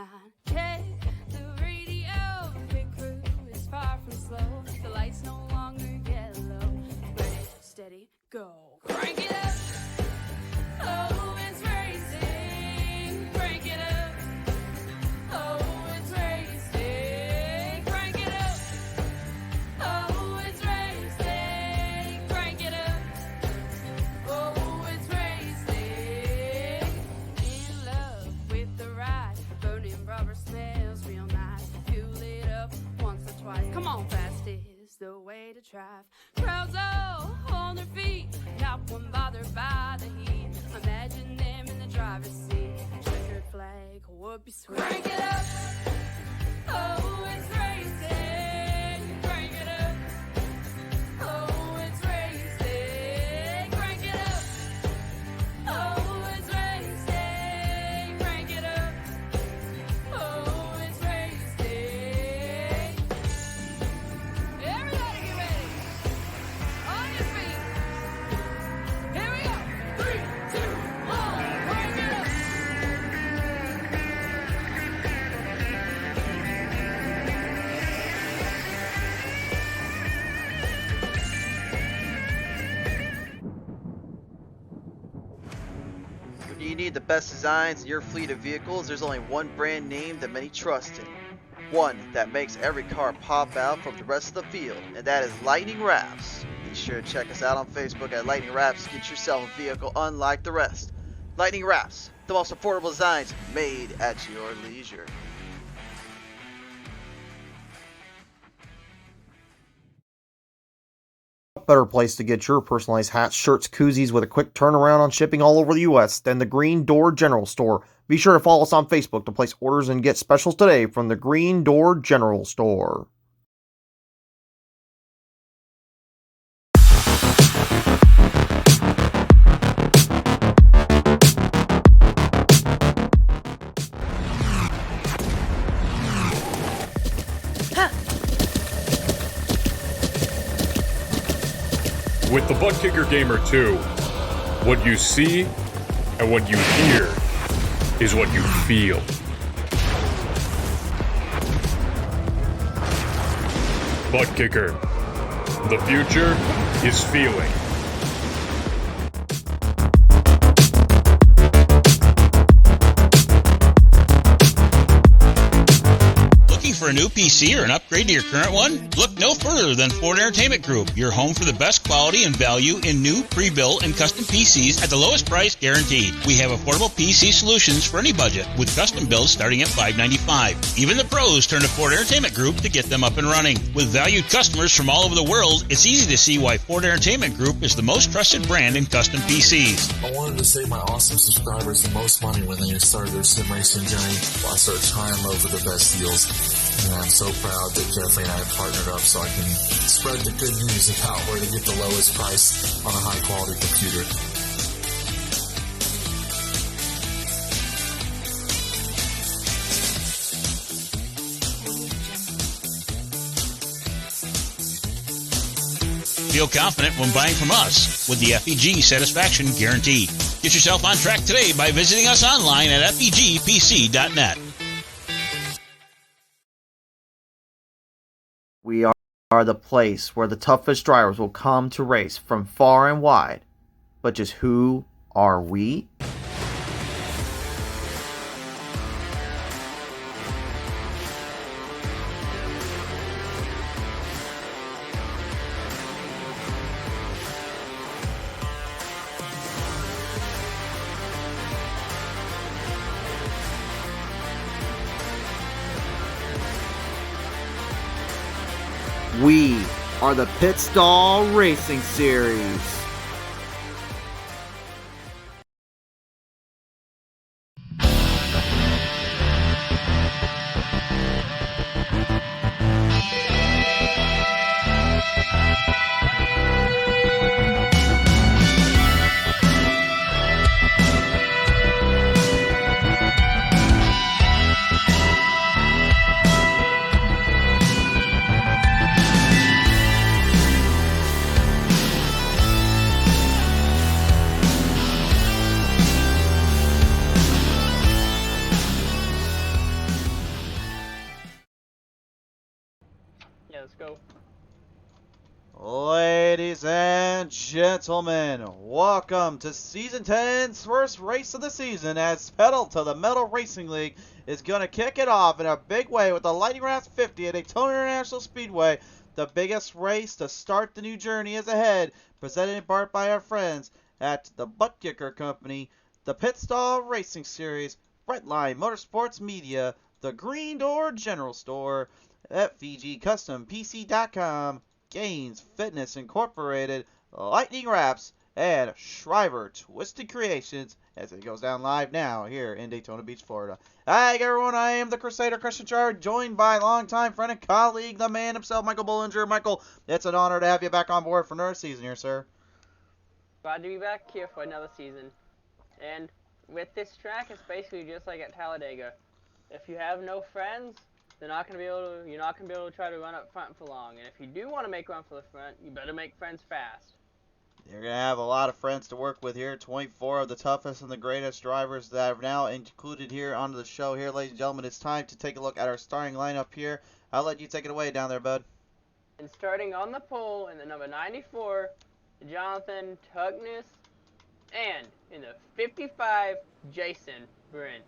night. Check the radio, pit crew is far from slow. The lights no longer yellow. Ready, steady, go. Crank it up. Oh, it's racing. Crank it up. Oh, it's racing. Crank it up. Oh, it's racing. Crank it up. Oh, it's racing. In love with the ride. Burning rubber smells real nice. Fuel it up once or twice. Come on, fast is the way to drive. Crowds all on their feet. Not one bothered by the heat. Imagine them in the driver's seat. Checkered flag would be sweet. Crank it up. Oh, it's racing. Crank it up. Oh, it's racing. Crank it up. Oh, it's racing. Crank it up. Oh, it's racing. Everybody get ready. On your feet. Here we go. 3, 2, 1. Crank it up. When you need the best designs in your fleet of vehicles, there's only one brand name that many trust in. One that makes every car pop out from the rest of the field, and that is Lightning Wrapz. Be sure to check us out on Facebook at Lightning Wrapz. Get yourself a vehicle unlike the rest. Lightning Wrapz, the most affordable designs made at your leisure. Better place to get your personalized hats, shirts, koozies with a quick turnaround on shipping all over the U.S. than the Green Door General Store. Be sure to follow us on Facebook to place orders and get specials today from the Green Door General Store. With the ButtKicker Gamer 2, what you see and what you hear is what you feel. ButtKicker, the future is feeling. For a new PC or an upgrade to your current one? Look no further than Ford Entertainment Group, your home for the best quality and value in new, pre-built, and custom PCs at the lowest price guaranteed. We have affordable PC solutions for any budget, with custom builds starting at $595. Even the pros turn to Ford Entertainment Group to get them up and running. With valued customers from all over the world, it's easy to see why Ford Entertainment Group is the most trusted brand in custom PCs. I wanted to save my awesome subscribers the most money when they started their sim racing journey. I searched high and low for the best deals. And I'm so proud that Jeffrey and I have partnered up so I can spread the good news about where to get the lowest price on a high-quality computer. Feel confident when buying from us with the FEG Satisfaction Guarantee. Get yourself on track today by visiting us online at FEGPC.net. We are the place where the toughest drivers will come to race from far and wide. But just who are we? We are the Pit Stall Racing Series. Ladies and gentlemen, welcome to Season 10's first race of the season as Pedal to the Metal Racing League is going to kick it off in a big way with the Lightning Wrapz 50 at Daytona International Speedway. The biggest race to start the new journey is ahead, presented in part by our friends at the ButtKicker Company, the Pit Stall Racing Series, Brightline Motorsports Media, the Green Door General Store, FVGCustomPC.com, GainzFitness.inc, Lightning Wrapz, and Shriver Twisted Creations as it goes down live now here in Daytona Beach, Florida. Hi everyone, I am the Crusader Christian Chard, joined by longtime friend and colleague, the man himself, Michael Bollinger. Michael, it's an honor to have you back on board for another season here, sir. Glad to be back here for another season. And with this track, it's basically just like at Talladega. If you have no friends, you're not gonna be able to try to run up front for long. And if you do want to make run for the front, you better make friends fast. You're going to have a lot of friends to work with here. 24 of the toughest and the greatest drivers that are now included here onto the show here. Ladies and gentlemen, it's time to take a look at our starting lineup here. I'll let you take it away down there, bud. And starting on the pole in the number 94, Jonathan Tugnis. And in the 55, Jason Brent.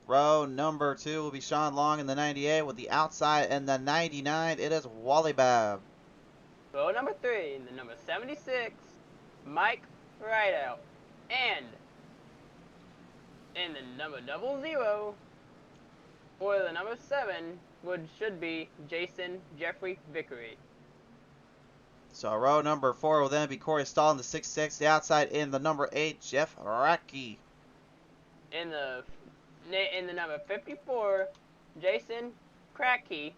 Row number 2 will be Sean Long in the 98 with the outside, and the 99, it is Wally Babb. Row number 3 in the number 76, Mike Rideout. And in the number 00, or the number 7, should be Jason Jeffrey Vickery. So row number 4 will then be Corey Stahl in the 66, the outside in the number 8, Jeff Racky. In the number 54, Jason Cracky,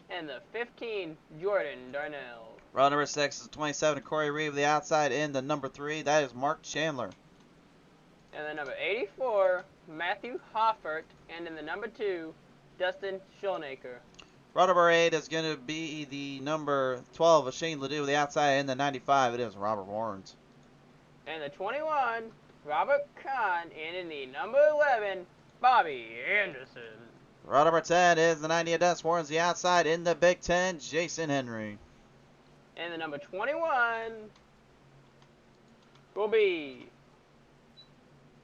and the 15, Jordan Darnell. Row number 6 is 27, Corey Reeve, the outside in the number 3, that is Mark Chandler. And the number 84, Matthew Hoffert, and in the number 2, Dustin Schulnaker. Row number 8 is going to be the number 12 of Shane Ledoux, the outside in the 95, it is Robert Warrens. And the 21, Robert Kahn, and in the number 11, Bobby Anderson. Row number 10 is the 90 of Dennis Warrens, the outside in the Big 10, Jason Henry. And the number 21 will be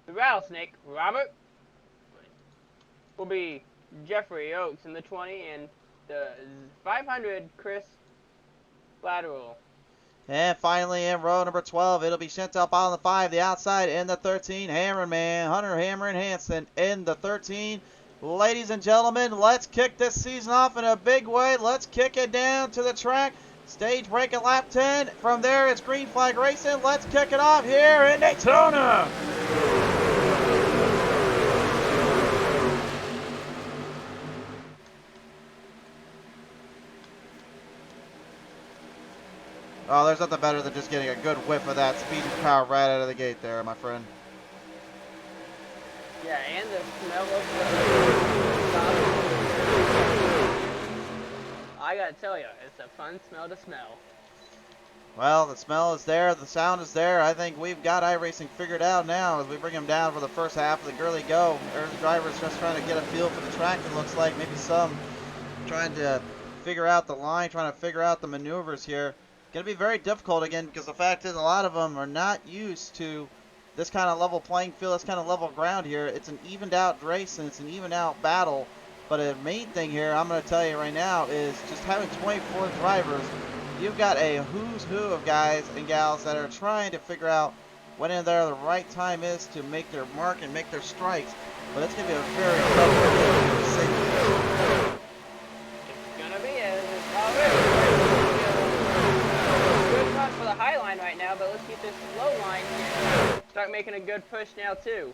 the Rattlesnake, Robert. Will be Jeffrey Oakes in the 20, and the 500, Chris Lateral. And finally in row number 12, it'll be Chantel Ball in the 5, the outside in the 13, Hammerin' Man, Hunter Hammerin' Hansen in the 13. Ladies and gentlemen, let's kick this season off in a big way. Let's kick it down to the track. Stage break at lap 10. From there, it's green flag racing. Let's kick it off here in Daytona. Oh, there's nothing better than just getting a good whiff of that speed and power right out of the gate there, my friend. Yeah, and the smell of the... I gotta tell you, it's a fun smell to smell. Well, the smell is there, the sound is there. I think we've got iRacing figured out now as we bring them down for the first half of the girly go. There's drivers just trying to get a feel for the track, it looks like. Maybe some trying to figure out the line, trying to figure out the maneuvers here. Going to be very difficult again because the fact is a lot of them are not used to this kind of level playing field, this kind of level ground here. It's an evened out race and it's an evened out battle. But the main thing here, I'm going to tell you right now, is just having 24 drivers. You've got a who's who of guys and gals that are trying to figure out when in there the right time is to make their mark and make their strikes. But it's going to be a very tough race. It's going to be good run for the high line right now, but let's get this low line here. Start making a good push now, too.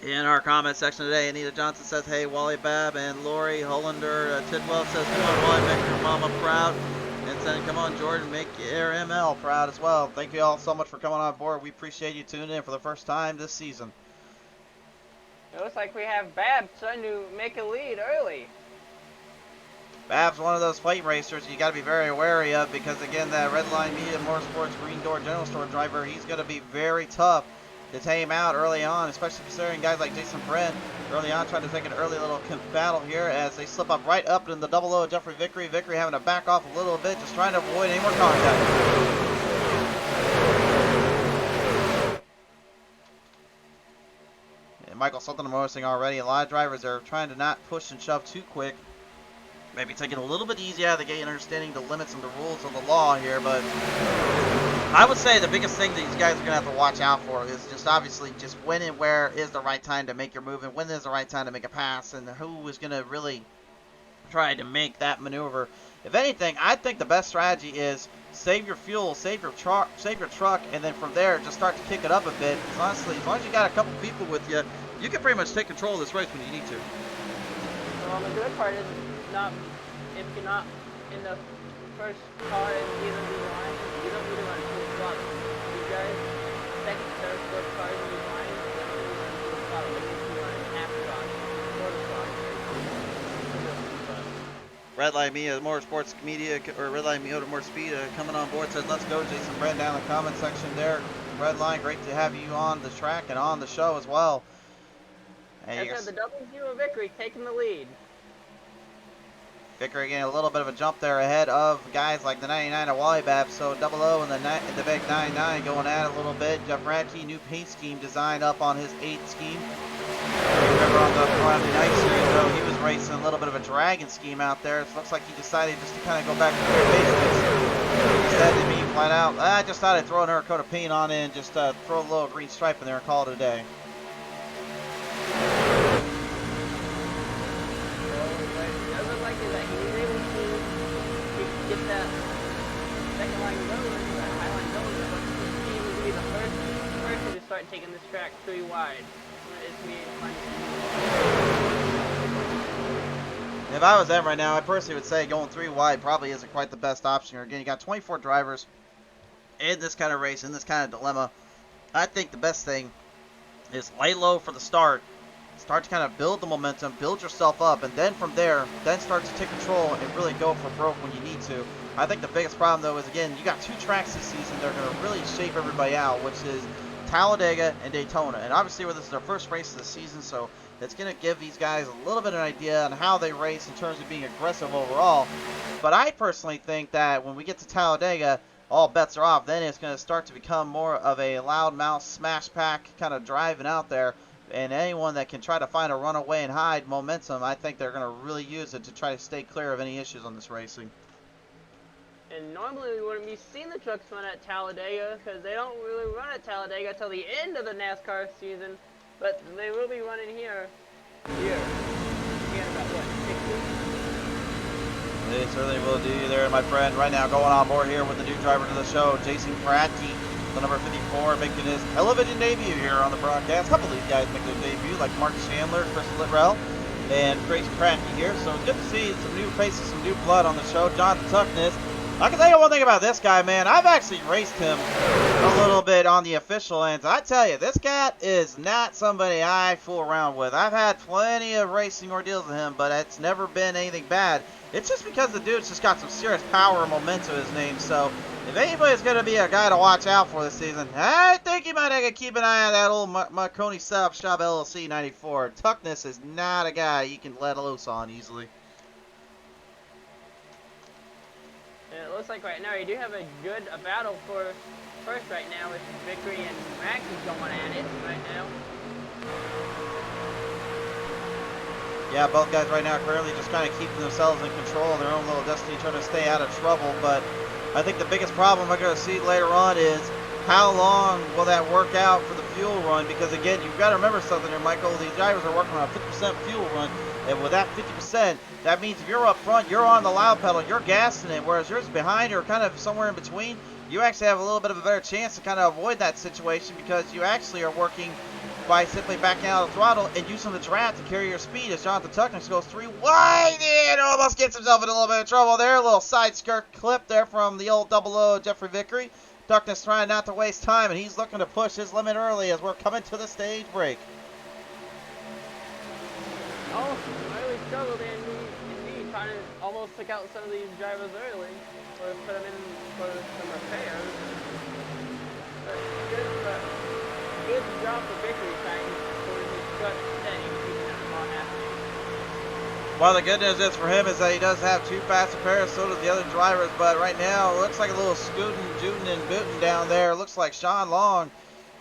In our comment section today, Anita Johnson says, hey, Wally Babb, and Lori Hollander Tidwell says, come on, Wally, make your mama proud. And saying, come on, Jordan, make your ML proud as well. Thank you all so much for coming on board. We appreciate you tuning in for the first time this season. It looks like we have Babb trying to make a lead early. Babb's one of those plate racers you got to be very wary of because, again, that Redline Media Motorsports Green Door General Store driver, he's going to be very tough. to tame out early on, especially considering guys like Jason Brent early on trying to take an early little battle here as they slip up right up in the double O Jeffrey Vickery. Vickery having to back off a little bit, just trying to avoid any more contact. Michael, something I'm noticing already, a lot of drivers are trying to not push and shove too quick. Maybe taking a little bit easy out of the gate and understanding the limits and the rules of the law here, but I would say the biggest thing that these guys are going to have to watch out for is just obviously just when and where is the right time to make your move and when is the right time to make a pass and who is going to really try to make that maneuver. If anything, I think the best strategy is save your fuel, save your truck, and then from there just start to kick it up a bit. Because honestly, as long as you got a couple people with you, you can pretty much take control of this race when you need to. Well, the good part is if you're not in the first car in either of these lines, you don't need to run full throttle. You guys, second, third, fourth cars in these lines, you don't need to run full throttle. Like if you run half throttle, quarter throttle. Redline Media, Motorsports Media, or Redline Media to More Speed coming on board says, let's go. Jason Brent down in the comment section there. Redline, great to have you on the track and on the show as well. And the double zero Vickery taking the lead. Vickery getting a little bit of a jump there ahead of guys like the 99 of Wally Bab. So double O and the big 99 going at it a little bit. Jeff Radke, new paint scheme designed up on his 8 scheme. Remember on the Friday night series though, he was racing a little bit of a dragon scheme out there. It looks like he decided just to kind of go back to the basics. Instead of me flat out, I just thought I'd throw another coat of paint on it and just throw a little green stripe in there and call it a day. Get that second line going, that high line going, but he will be the first person to start taking this track 3 wide. If I was them right now, I personally would say going 3 wide probably isn't quite the best option. Again, you got 24 drivers in this kind of race, in this kind of dilemma. I think the best thing is lay low for the start. Start to kind of build the momentum, build yourself up, and then from there, then start to take control and really go for broke when you need to. I think the biggest problem, though, is, again, you got 2 tracks this season that are going to really shape everybody out, which is Talladega and Daytona. And obviously, this is their first race of the season, so it's going to give these guys a little bit of an idea on how they race in terms of being aggressive overall. But I personally think that when we get to Talladega, all bets are off. Then it's going to start to become more of a loudmouth, smash pack kind of driving out there. And anyone that can try to find a runaway and hide momentum, I think they're going to really use it to try to stay clear of any issues on this racing. And normally we wouldn't be seeing the trucks run at Talladega because they don't really run at Talladega until the end of the NASCAR season. But they will be running here. Again, about what, 6 weeks? They certainly will do you there, my friend. Right now going on board here with the new driver to the show, Jason Pratke. The number 54 making his television debut here on the broadcast. A couple of these guys make their debut, like Mark Chandler, Chris Littrell, and Tracy Pratke here. So good to see some new faces, some new blood on the show. Jonathan Tuckness. I can tell you one thing about this guy, man. I've actually raced him a little bit on the official ends. I tell you, this cat is not somebody I fool around with. I've had plenty of racing ordeals with him, but it's never been anything bad. It's just because the dude's just got some serious power and momentum in his name. So if anybody's going to be a guy to watch out for this season, I think you might have to keep an eye on that old Marconi Shop LLC 94. Tuckness is not a guy you can let loose on easily. And it looks like right now you do have a battle for first right now with Vickery and Radke going at it right now. Yeah, both guys right now currently just kind of keeping themselves in control of their own little destiny, trying to stay out of trouble. But I think the biggest problem we're going to see later on is how long will that work out for the fuel run? Because again, you've got to remember something here, Michael. These drivers are working on a 50% fuel run, and with that 50%, that means if you're up front, you're on the loud pedal, you're gassing it, whereas yours behind or kind of somewhere in between, you actually have a little bit of a better chance to kind of avoid that situation because you actually are working by simply backing out of the throttle and using the draft to carry your speed as Jonathan Tuckness goes 3 wide and almost gets himself in a little bit of trouble there. A little side skirt clip there from the old double O Jeffrey Vickery. Tuckness trying not to waste time, and he's looking to push his limit early as we're coming to the stage break. Oh, I really struggled indeed, trying to almost took out some of these drivers early, or put them in for some repairs. But good, but good job for victory trying for his truck steady, keeping that small happening. Well, the good news is for him is that he does have two faster pairs, so does the other drivers, but right now it looks like a little scooting, jooting, and booting down there. It looks like Sean Long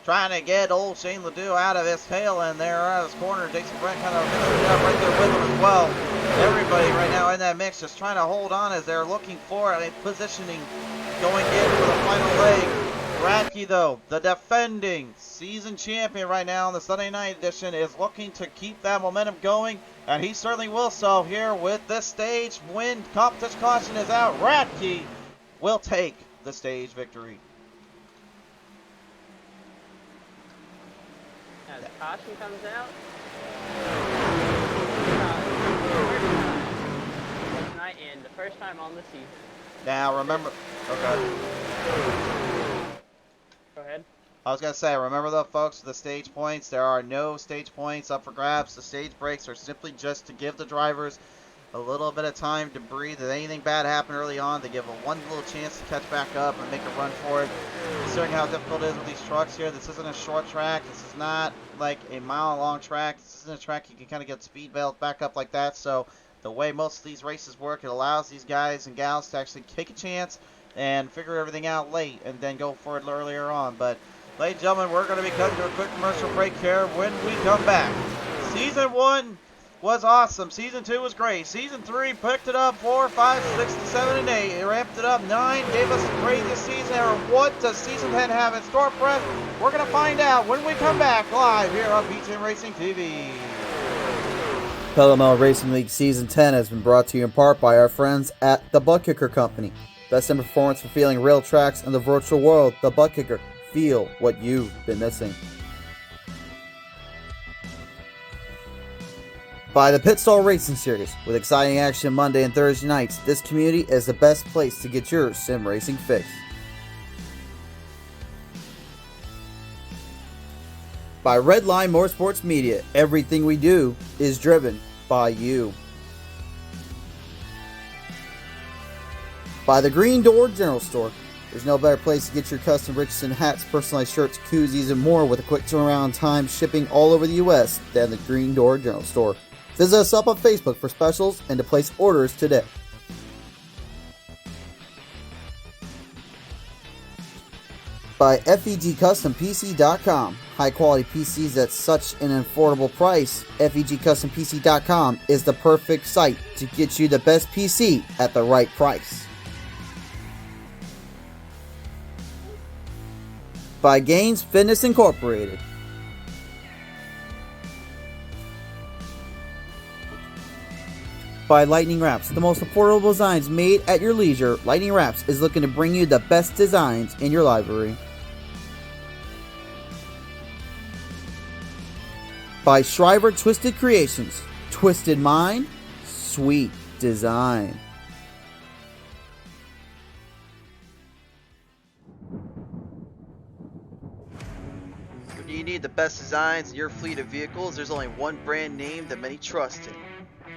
trying to get old Shane Ledoux out of his tail end there out of his corner. Jason Brent kind of mixing it up right there with him as well. Everybody right now in that mix just trying to hold on as they're looking for a positioning going in for the final leg. Radke, though, the defending season champion right now in the Sunday night edition, is looking to keep that momentum going, and he certainly will so here with this stage win. Competition caution is out. Radke will take the stage victory. As caution comes out, tonight and the first time on the season. Now remember, okay. Go ahead. I was going to say, remember though, folks, the stage points, there are no stage points up for grabs. The stage breaks are simply just to give the drivers a little bit of time to breathe. If anything bad happened early on, they give one little chance to catch back up and make a run for it. Considering how difficult it is with these trucks here, this isn't a short track. This is not like a mile-long track. This isn't a track you can kind of get speed belt back up like that. So the way most of these races work, it allows these guys and gals to actually take a chance and figure everything out late and then go for it earlier on. But ladies and gentlemen, we're going to be cutting to a quick commercial break here. When we come back, Season 1 was awesome. Season 2 was great. Season 3 picked it up 4, 5, 6, 7, and 8. It ramped it up 9, gave us the craziest season ever. What does Season 10 have in store for us? We're going to find out when we come back live here on P10 Racing TV. Pell Racing League Season 10 has been brought to you in part by our friends at the ButtKicker Company. Best in performance for feeling real tracks in the virtual world. The ButtKicker. Feel what you've been missing. By the Pit Stall Racing Series. With exciting action Monday and Thursday nights, this community is the best place to get your sim racing fix. By Redline Motorsports Media. Everything we do is driven by you. By the Green Door General Store. There's no better place to get your custom Richardson hats, personalized shirts, koozies, and more with a quick turnaround time shipping all over the U.S. than the Green Door General Store. Visit us up on Facebook for specials and to place orders today. By FEGCustomPC.com. High quality PCs at such an affordable price. FEGCustomPC.com is the perfect site to get you the best PC at the right price. By GainzFitness.inc. By Lightning Wrapz, the most affordable designs made at your leisure. Lightning Wrapz is looking to bring you the best designs in your library. By Shriver Twisted Creations, twisted mind, sweet design. When you need the best designs in your fleet of vehicles, there's only one brand name that many trust in.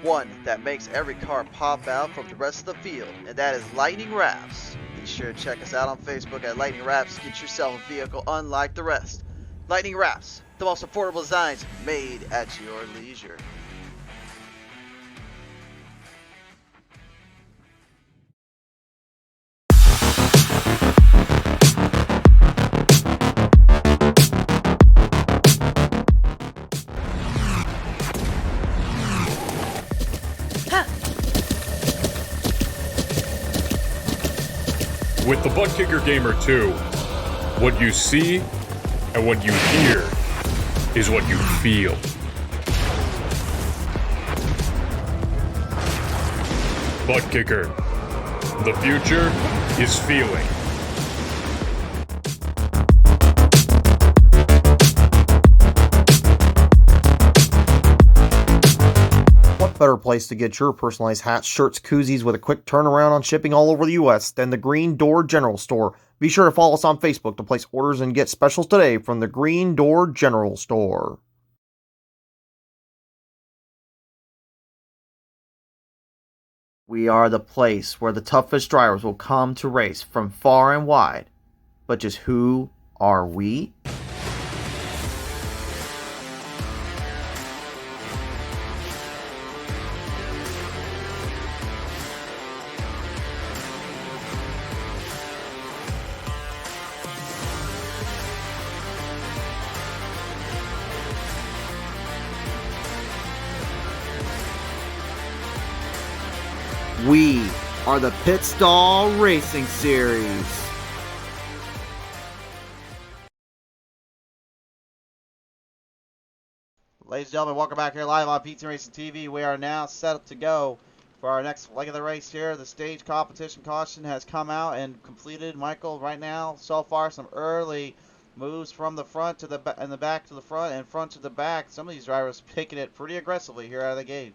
One that makes every car pop out from the rest of the field, and that is Lightning Wrapz. Be sure to check us out on Facebook at Lightning Wrapz to get yourself a vehicle unlike the rest. Lightning Wrapz, the most affordable designs made at your leisure. With the ButtKicker Gamer 2, what you see and what you hear is what you feel. ButtKicker. The future is feeling. What better place to get your personalized hats, shirts, koozies with a quick turnaround on shipping all over the U.S. than the Green Door General Store? Be sure to follow us on Facebook to place orders and get specials today from the Green Door General Store. We are the place where the toughest drivers will come to race from far and wide. But just who are we? are the Pit Stall Racing Series. Ladies and gentlemen, welcome back here live on PT Racing TV. We are now set up to go for our next leg of the race here. The stage competition caution has come out and completed. Michael, right now, so far, some early moves from the front to the back, and the back to the front, and front to the back. Some of these drivers picking it pretty aggressively here out of the gate.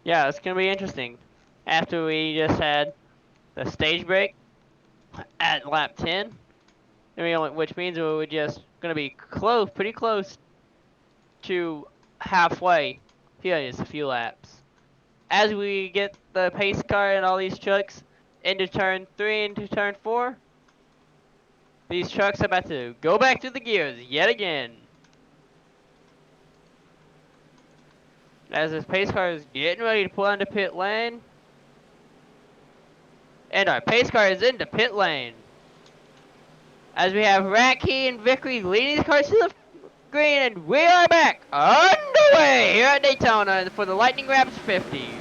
Yeah, it's going to be interesting. After we just had the stage break at lap 10, which means we're just going to be close, pretty close to halfway here in just a few laps. As we get the pace car and all these trucks into turn 3 into turn 4, these trucks are about to go back to the gears yet again. As this pace car is getting ready to pull into pit lane. And our pace car is into pit lane. As we have Racky and Vickery leading the cars to the green, and we are back underway here at Daytona for the Lightning Wrapz 50.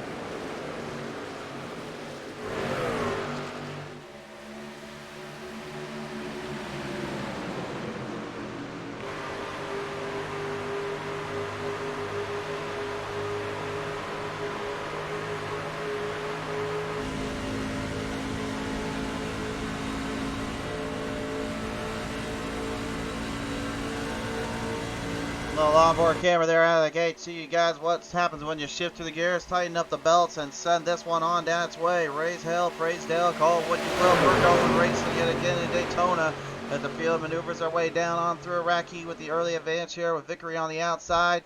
Little onboard camera there out of the gate. See you guys what happens when you shift to the gears, tighten up the belts, and send this one on down its way. Raise hell, praise Dale, call it what you will. We're going racing yet again in Daytona as the field maneuvers our way down on through Iraqi with the early advance here with Vickery on the outside.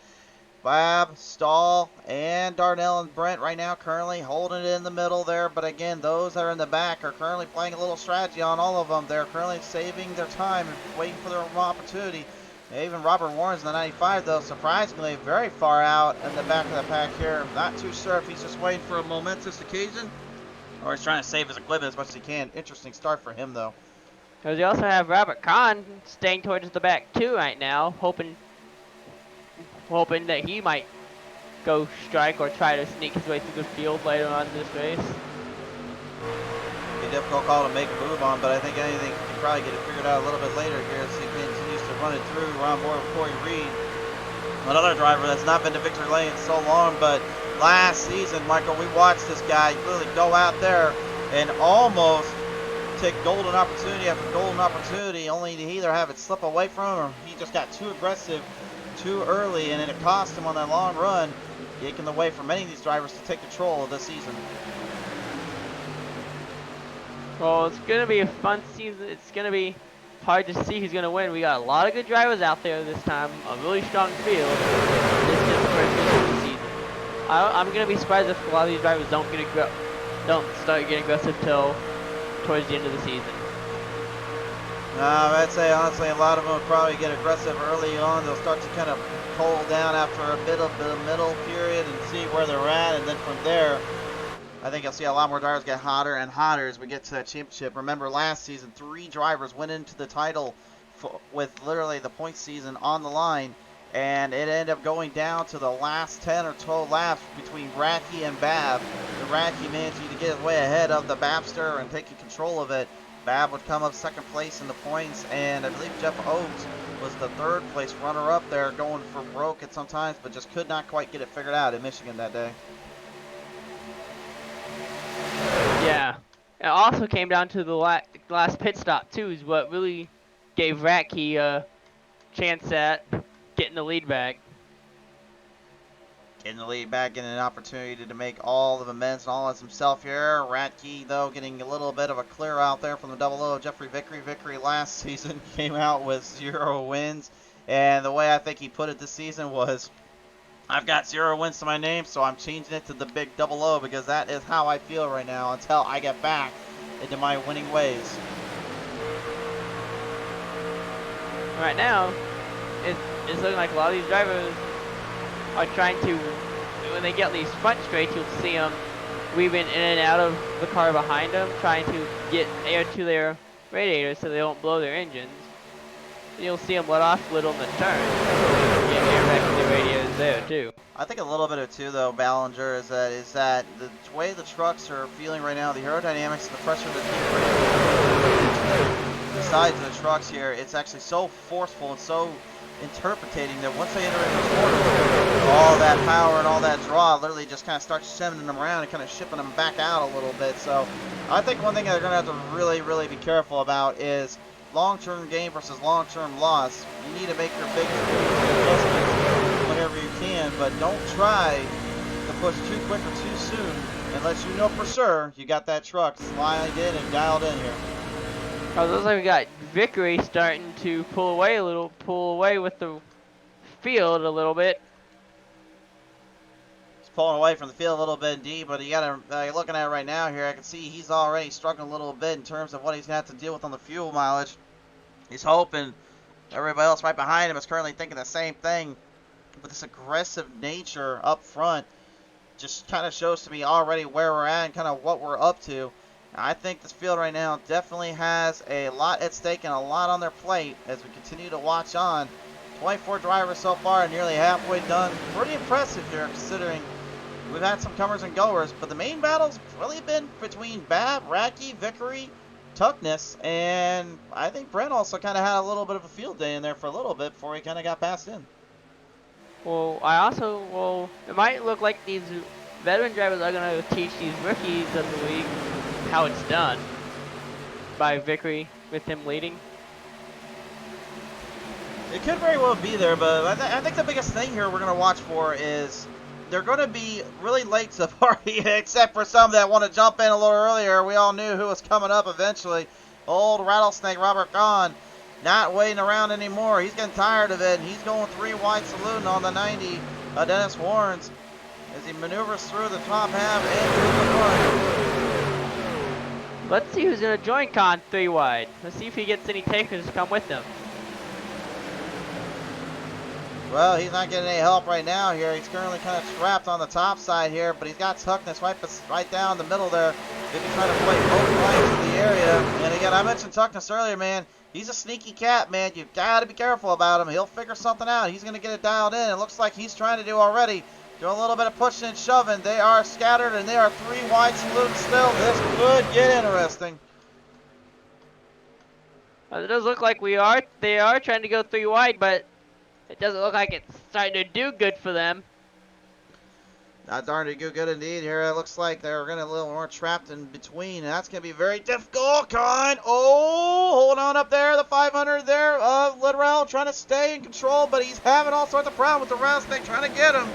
Bab, Stahl, and Darnell and Brent right now currently holding it in the middle there. But again, those that are in the back are currently playing a little strategy on all of them. They're currently saving their time and waiting for their opportunity. Even Robert Warren's in the 95, though, surprisingly very far out in the back of the pack here. Not too sure if he's just waiting for a momentous occasion or he's trying to save his equipment as much as he can. Interesting start for him, though. Because we also have Robert Kahn staying towards the back, too, right now, hoping that he might go strike or try to sneak his way through the field later on in this race. Be a difficult call to make a move on, but I think anything you can probably get it figured out a little bit later here as he continues to run it through. We're on board with Corey Reed, another driver that's not been to victory lane in so long, but last season, Michael, we watched this guy really go out there and almost take golden opportunity after golden opportunity, only to either have it slip away from him or he just got too aggressive too early, and it cost him on that long run, taking the way for many of these drivers to take control of this season. Well, it's going to be a fun season. It's going to be hard to see who's going to win. We got a lot of good drivers out there this time, a really strong field. This is the first race of the season. I'm going to be surprised if a lot of these drivers don't start getting aggressive till towards the end of the season. I'd say honestly a lot of them will probably get aggressive early on. They'll start to kind of cool down after a bit of the middle period and see where they're at, and then from there I think you'll see a lot more drivers get hotter and hotter as we get to that championship. Remember last season 3 drivers went into the title with literally the point season on the line, and it ended up going down to the last 10 or 12 laps between Racky and Bab. The Racky managed to get way ahead of the Babster and taking control of it. Bab would come up second place in the points, and I believe Jeff Oates was the third place runner up there, going for broke at some times, but just could not quite get it figured out in Michigan that day. Yeah. It also came down to the last pit stop, too, is what really gave Racky a chance at getting the lead back. Getting the lead back, getting an opportunity to make all of amends and all as himself here. Ratke, though, getting a little bit of a clear out there from the double O of Jeffrey Vickery. Vickery last season came out with 0 wins. And the way I think he put it this season was, I've got 0 wins to my name, so I'm changing it to the big double O because that is how I feel right now until I get back into my winning ways. Right now, it's looking like a lot of these drivers are trying to, when they get these front straights, you'll see them weaving in and out of the car behind them, trying to get air to their radiators so they don't blow their engines. And you'll see them let off a little in the turn, get air back to their radiators there too. I think a little bit of it too, though, Ballinger, is that the way the trucks are feeling right now, the aerodynamics and the pressure that the sides of the trucks here, it's actually so forceful and so interpreting that once they enter into the corner, all that power and all that draw literally just kind of starts sending them around and kind of shipping them back out a little bit. So I think one thing they're going to have to really, really be careful about is long-term gain versus long-term loss. You need to make your big adjustments whenever you can, but don't try to push too quick or too soon unless you know for sure you got that truck slided in and dialed in here. Oh, it looks like we got Vickery starting to pull away with the field a little bit. He's pulling away from the field a little bit indeed, but you got him looking at it right now here. I can see he's already struggling a little bit in terms of what he's going to have to deal with on the fuel mileage. He's hoping everybody else right behind him is currently thinking the same thing. But this aggressive nature up front just kind of shows to me already where we're at and kind of what we're up to. I think this field right now definitely has a lot at stake and a lot on their plate as we continue to watch on. 24 drivers so far, nearly halfway done. Pretty impressive here considering we've had some comers and goers, but the main battle's really been between Bab, Racky, Vickery, Tuckness, and I think Brent also kind of had a little bit of a field day in there for a little bit before he kind of got passed in. Well, it might look like these veteran drivers are going to teach these rookies of the league how it's done by Vickery with him leading. It could very well be there, but I think the biggest thing here we're going to watch for is they're going to be really late to the party, except for some that want to jump in a little earlier. We all knew who was coming up eventually. Old Rattlesnake Robert Gahn, not waiting around anymore. He's getting tired of it, and he's going 3 wide saluting on the 90. Dennis Warrens as he maneuvers through the top half and through the front. Let's see who's going to join Khan 3 wide. Let's see if he gets any takers to come with him. Well, he's not getting any help right now here. He's currently kind of trapped on the top side here, but he's got Tuckness right down the middle there. Maybe trying to play both lines in the area. And again, I mentioned Tuckness earlier, man. He's a sneaky cat, man. You've got to be careful about him. He'll figure something out. He's going to get it dialed in. It looks like he's trying to do already. Doing a little bit of pushing and shoving. They are scattered, and they are 3 wide saluting still. This could get interesting. It does look like they are trying to go 3 wide, but it doesn't look like it's starting to do good for them. Not darn to do good indeed here. It looks like they're going to a little more trapped in between, and that's going to be very difficult. Con, hold on up there. The 500 there. Littrell trying to stay in control, but he's having all sorts of problems with the Rattlesnake trying to get him.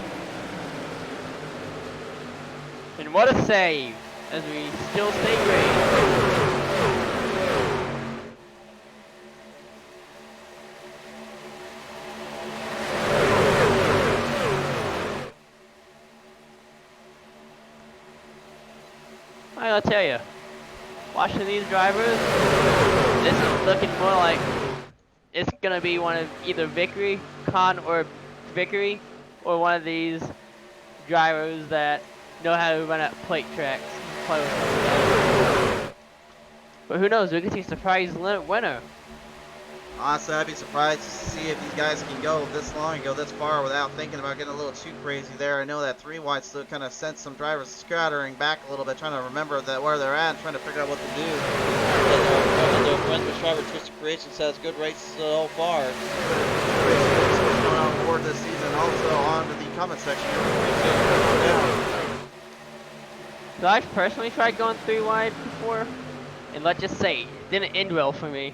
And what a save, as we still stay green. I'll tell you, watching these drivers, this is looking more like it's gonna be one of either Vickery, Khan, or Vickery, or one of these drivers that know how to run at plate tracks. But who knows? We could see a surprise winner. Honestly, I'd be surprised to see if these guys can go this long and go this far without thinking about getting a little too crazy there. I know that 3 wide still kind of sent some drivers scattering back a little bit, trying to remember where they're at and trying to figure out what to do. And their friend with Shriver Twisted Creation says good race so far. What's going on board this season? Also on to the comment section. So I've personally tried going 3 wide before, and let's just say, it didn't end well for me,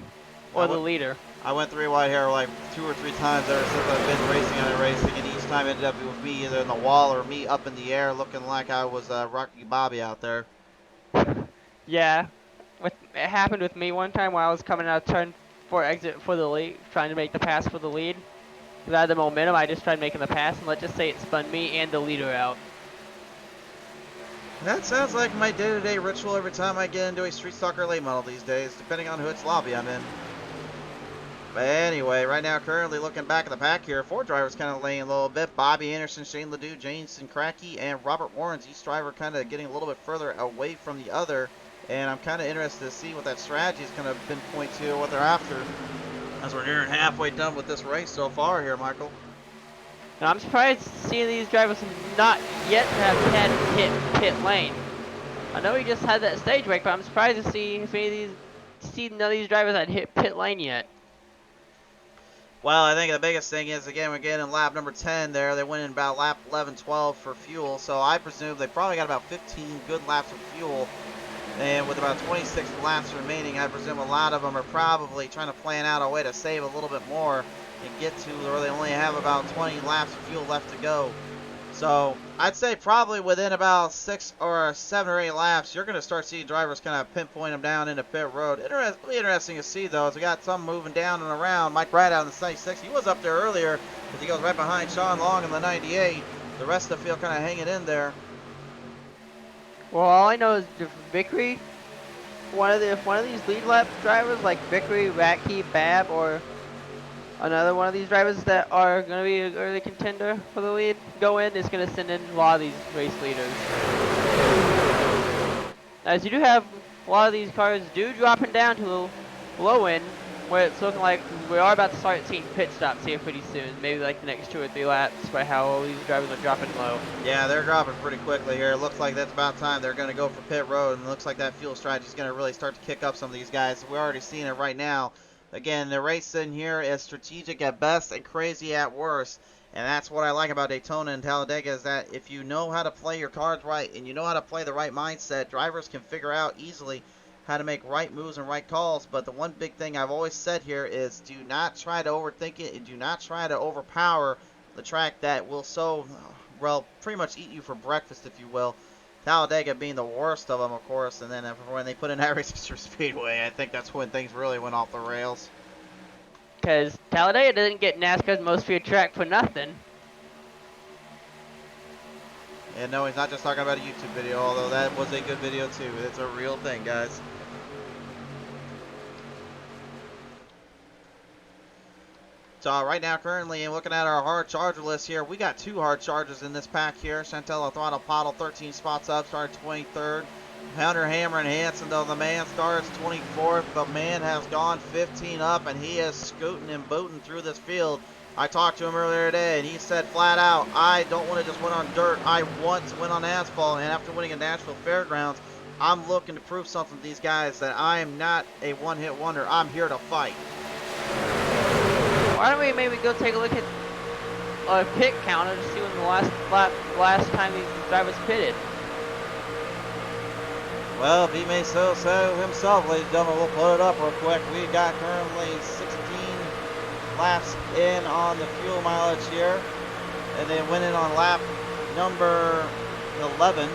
or the leader. I went 3 wide here like 2 or 3 times ever since I've been racing on a racing, and each time it ended up with me either in the wall or me up in the air looking like I was Rocky Bobby out there. Yeah, it happened with me one time while I was coming out of turn 4 exit for the lead, trying to make the pass for the lead. Because I had the momentum, I just tried making the pass, and let's just say it spun me and the leader out. That sounds like my day-to-day ritual every time I get into a Street Stalker late model these days, depending on which lobby I'm in. But anyway, right now, currently looking back at the pack here, 4 drivers kind of laying a little bit. Bobby Anderson, Shane Ledoux, Jameson Cracky, and Robert Warrens. Each driver kind of getting a little bit further away from the other. And I'm kind of interested to see what that strategy is going to pinpoint to, what they're after. As we're nearing halfway done with this race so far here, Michael. And I'm surprised seeing these drivers not yet have had hit pit lane. I know he just had that stage break, but I'm surprised to see if any of these, none of these drivers had hit pit lane yet. Well, I think the biggest thing is, again, we're getting lap number 10 there. They went in about lap 11, 12 for fuel. So I presume they probably got about 15 good laps of fuel. And with about 26 laps remaining, I presume a lot of them are probably trying to plan out a way to save a little bit more and get to where they only have about 20 laps of fuel left to go. So I'd say probably within about 6 or 7 or 8 laps, you're going to start seeing drivers kind of pinpoint them down into pit road. It'll be interesting to see, though, as we got some moving down and around. Mike Brad out in the 96, he was up there earlier, but he goes right behind Sean Long in the 98. The rest of the field kind of hanging in there. Well, all I know is if Vickery, if one of these lead lap drivers like Vickery, Ratke, Babb, or another one of these drivers that are going to be an early contender for the lead go in, is going to send in a lot of these race leaders. As you do have a lot of these cars dropping down to the low end, where it's looking like we are about to start seeing pit stops here pretty soon. Maybe like the next 2 or 3 laps by how all these drivers are dropping low. Yeah, they're dropping pretty quickly here. It looks like that's about time they're going to go for pit road, and it looks like that fuel strategy is going to really start to kick up some of these guys. We're already seeing it right now. Again, the race in here is strategic at best and crazy at worst. And that's what I like about Daytona and Talladega, is that if you know how to play your cards right and you know how to play the right mindset, drivers can figure out easily how to make right moves and right calls. But the one big thing I've always said here is do not try to overthink it and do not try to overpower the track that will well, pretty much eat you for breakfast, if you will. Talladega being the worst of them, of course, and then when they put in that race through Speedway, I think that's when things really went off the rails. Because Talladega doesn't get NASCAR's most feared track for nothing. And no, he's not just talking about a YouTube video, although that was a good video too. It's a real thing, guys. So right now, currently, looking at our hard charger list here, we got 2 hard chargers in this pack here. Chantel Throttle Pottle, 13 spots up, started 23rd. Hunter Hammer and Hanson, though, the man starts 24th. The man has gone 15 up, and he is scooting and booting through this field. I talked to him earlier today, and he said flat out, I don't want to just win on dirt. I want to win on asphalt, and after winning at Nashville Fairgrounds, I'm looking to prove something to these guys that I am not a one-hit wonder. I'm here to fight. Why don't we maybe go take a look at a pit counter to see when the last time these drivers pitted? Well, if he may so himself, ladies and gentlemen, we'll put it up real quick. We got currently 16 laps in on the fuel mileage here, and they went in on lap number 11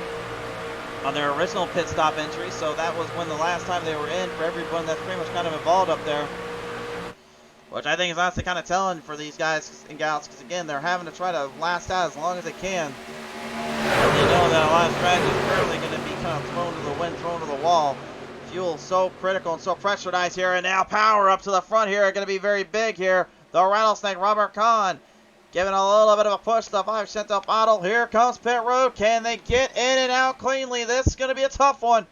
on their original pit stop entry. So that was when the last time they were in for everyone that's pretty much kind of involved up there. Which I think is honestly kind of telling for these guys and gals, because again, they're having to try to last out as long as they can. They know that a lot of strategy is currently going to be kind of thrown to the wind, thrown to the wall. Fuel so critical and so pressurized here, and now power up to the front here are going to be very big here. The Rattlesnake, Robert Kahn, giving a little bit of a push to the 5 up bottle. Here comes pit road. Can they get in and out cleanly? This is going to be a tough one.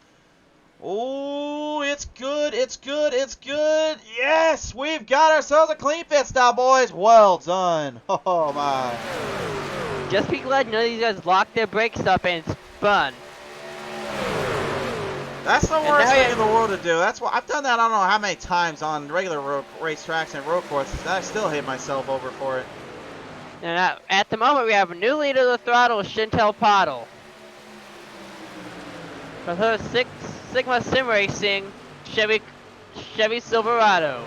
Oh, it's good, it's good, it's good. Yes, we've got ourselves a clean pit stop, boys. Well done. Oh, my. Just be glad none of these guys locked their brakes up and spun. That's the worst thing in the world to do. That's what I've done that I don't know how many times on regular road racetracks and road courses. I still hate myself over for it. And at the moment, we have a new leader of the throttle, Chantel Pottle. With her Sigma Sim Racing Chevy Silverado.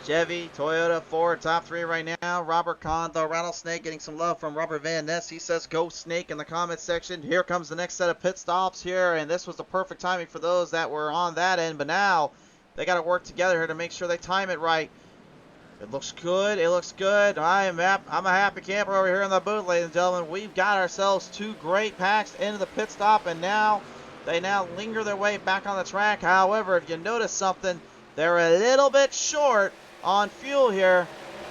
Chevy, Toyota, Ford, top 3 right now. Robert Kahn, the Rattlesnake, getting some love from Robert Van Ness. He says, go Snake in the comments section. Here comes the next set of pit stops here, and this was the perfect timing for those that were on that end, but now they got to work together here to make sure they time it right. It looks good. It looks good. I'm a happy camper over here in the booth, ladies and gentlemen. We've got ourselves 2 great packs into the pit stop, and now they linger their way back on the track. However, if you notice something, they're a little bit short on fuel here,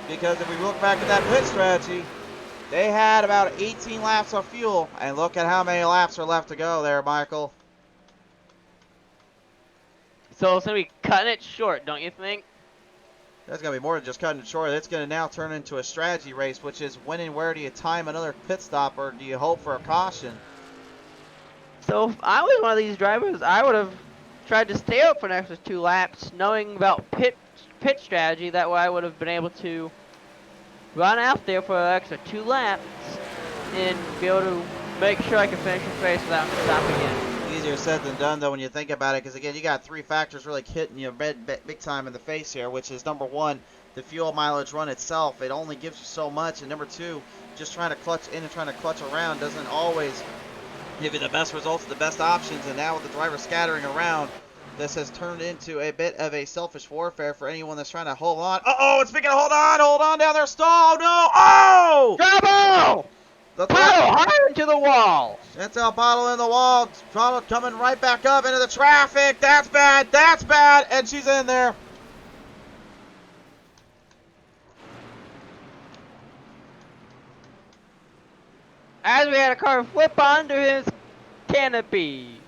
because if we look back at that pit strategy, they had about 18 laps of fuel, and look at how many laps are left to go there, Michael. So it's going to be cutting it short, don't you think? There's going to be more than just cutting it short. It's going to now turn into a strategy race, which is when and where do you time another pit stop, or do you hope for a caution? So if I was one of these drivers, I would have tried to stay up for an extra 2 laps, knowing about pit strategy. That way I would have been able to run out there for an extra 2 laps and be able to make sure I could finish the race without stopping in. Easier said than done, though, when you think about it, because again, you got 3 factors really hitting you big time in the face here, which is number 1, the fuel mileage run itself. It only gives you so much, and number 2, just trying to clutch in and trying to clutch around doesn't always give you the best results, the best options. And now with the driver scattering around, this has turned into a bit of a selfish warfare for anyone that's trying to hold on. Uh-oh, and speaking of hold on down there, stall, no, oh! Bravo! Paddle hard into the wall. That's El Paddle in the wall. Paddle coming right back up into the traffic. That's bad, and she's in there. As we had a car flip under his canopy.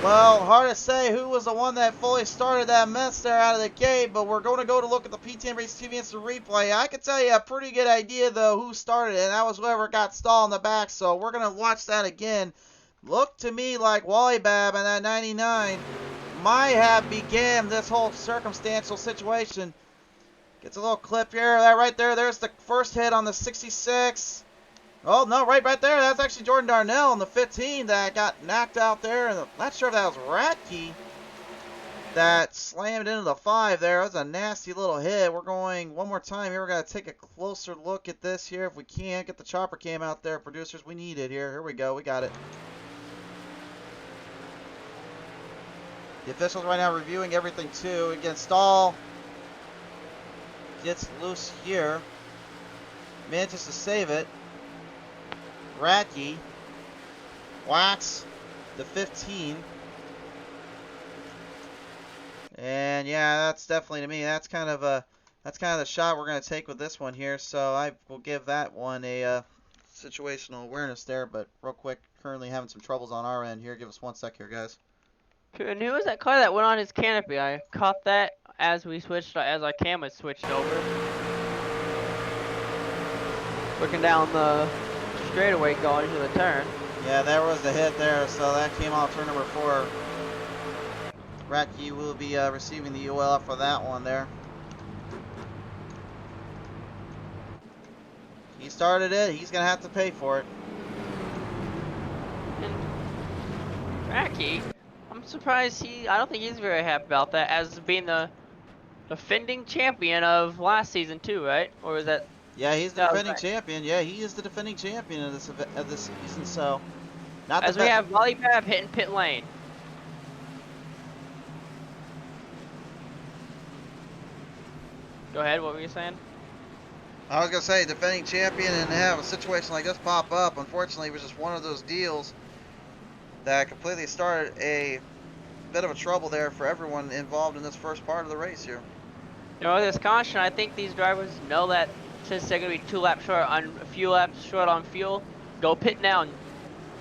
Well, hard to say who was the one that fully started that mess there out of the gate, but we're going to go to look at the PTM Race TV Instant Replay. I can tell you a pretty good idea, though, who started it, and that was whoever got stalled in the back, so we're going to watch that again. Looked to me like Wally Bab and that 99 might have began this whole circumstantial situation. Gets a little clip here. That right there, there's the first hit on the 66. Oh, no, right there. That's actually Jordan Darnell in the 15 that got knocked out there. And I'm not sure if that was Radke that slammed into the 5 there. That was a nasty little hit. We're going one more time here. We're going to take a closer look at this here if we can. Get the chopper cam out there, producers. We need it here. Here we go. We got it. The officials right now reviewing everything, too. Again, Stahl gets loose here. Manages to save it. Radke whacks the 15. And yeah, that's definitely, to me, that's kind of the shot we're going to take with this one here. So I will give that one a situational awareness there. But real quick, currently having some troubles on our end here. Give us 1 sec here, guys. And who was that car that went on his canopy? I caught that as our camera switched over. Looking down the straightaway going into the turn. Yeah, there was the hit there, so that came off turn number 4. Radke will be receiving the UL for that one there. He started it, he's going to have to pay for it. And Radke, I'm surprised I don't think he's very happy about that, as being the defending champion of last season too, right? Or is that... Yeah, he's the defending champion. Yeah, he is the defending champion of this season. So, not as we have Lollipop hitting pit lane. Go ahead. What were you saying? I was gonna say defending champion, and have a situation like this pop up. Unfortunately, it was just one of those deals that completely started a bit of a trouble there for everyone involved in this first part of the race here. You know, this caution, I think these drivers know that since they're going to be 2 laps short on a few laps short on fuel, go pit now and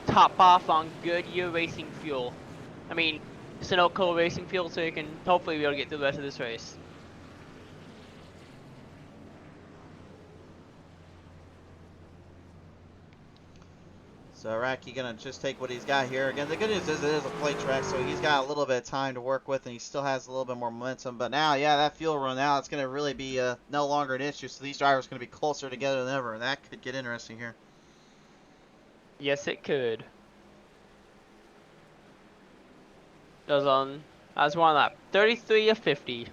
top off on Goodyear racing fuel. I mean, Sunoco racing fuel, so you can hopefully be able to get through the rest of this race. So Radke gonna just take what he's got here. Again, the good news is it is a plate track, so he's got a little bit of time to work with, and he still has a little bit more momentum. But now, yeah, that fuel run now, it's gonna really be no longer an issue. So these drivers are gonna be closer together than ever, and that could get interesting here. Yes, it could. I was one lap, 33 of 50.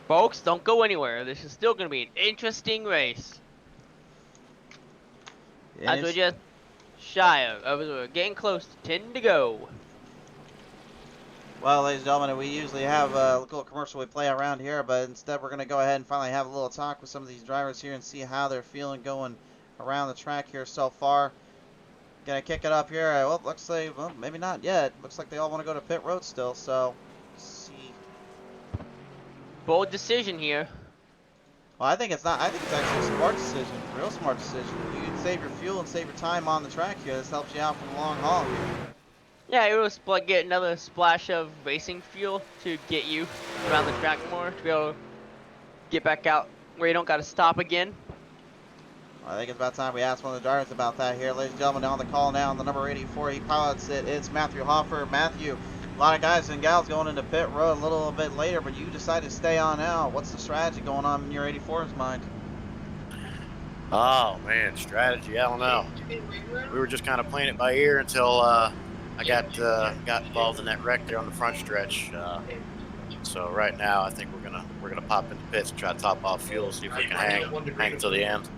Folks, don't go anywhere. This is still going to be an interesting race. Yeah, as we're just shy of, we're getting close to 10 to go. Well, ladies and gentlemen, we usually have a little commercial we play around here, but instead we're going to go ahead and finally have a little talk with some of these drivers here and see how they're feeling going around the track here so far. Gonna kick it up here. Well, looks like, well, maybe not yet. Looks like they all want to go to pit road still, so let's see. Bold decision here. Well, I think it's not. I think it's actually a smart decision. Real smart decision. You can save your fuel and save your time on the track here. This helps you out for the long haul here. Yeah, it will get another splash of racing fuel to get you around the track more, to be able to get back out where you don't got to stop again. I think it's about time we ask one of the drivers about that here. Ladies and gentlemen, on the call now, on the number 84, he pilots it. It's Matthew Hoffer. Matthew, a lot of guys and gals going into pit road a little bit later, but you decided to stay on out. What's the strategy going on in your 84's mind? Oh, man, strategy, I don't know. We were just kind of playing it by ear until I got involved in that wreck there on the front stretch. So right now, I think we're gonna pop into pits and try to top off fuel, see if we can hang until the end.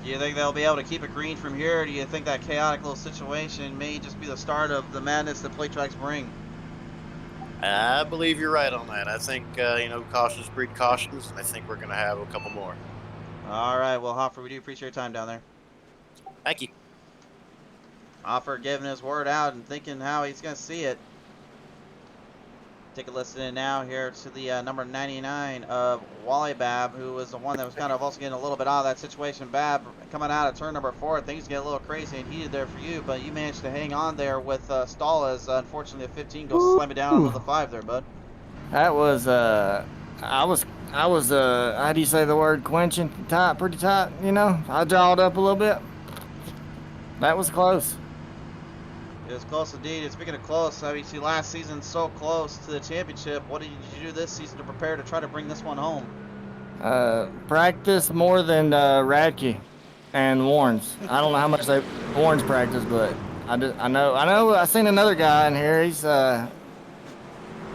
Do you think they'll be able to keep it green from here, or do you think that chaotic little situation may just be the start of the madness that plate tracks bring? I believe you're right on that. I think, cautions breed cautions, and I think we're going to have a couple more. All right, well, Hoffer, we do appreciate your time down there. Thank you. Hoffer giving his word out and thinking how he's going to see it. Take a listen in now here to the number 99 of Wally Babb, who was the one that was kind of also getting a little bit out of that situation. Babb coming out of turn number 4, things get a little crazy and heated there for you, but you managed to hang on there with Stahl as unfortunately the 15 goes slamming down onto the 5 there, bud. That was I was how do you say the word, quenching? Tight, pretty tight, you know. I jawed up a little bit. That was close. It was close indeed. And speaking of close, I mean, see, last season so close to the championship. What did you do this season to prepare to try to bring this one home? Practice more than Radke and Warren's. I don't know how much Warren's practice, but I know. I seen another guy in here. He's I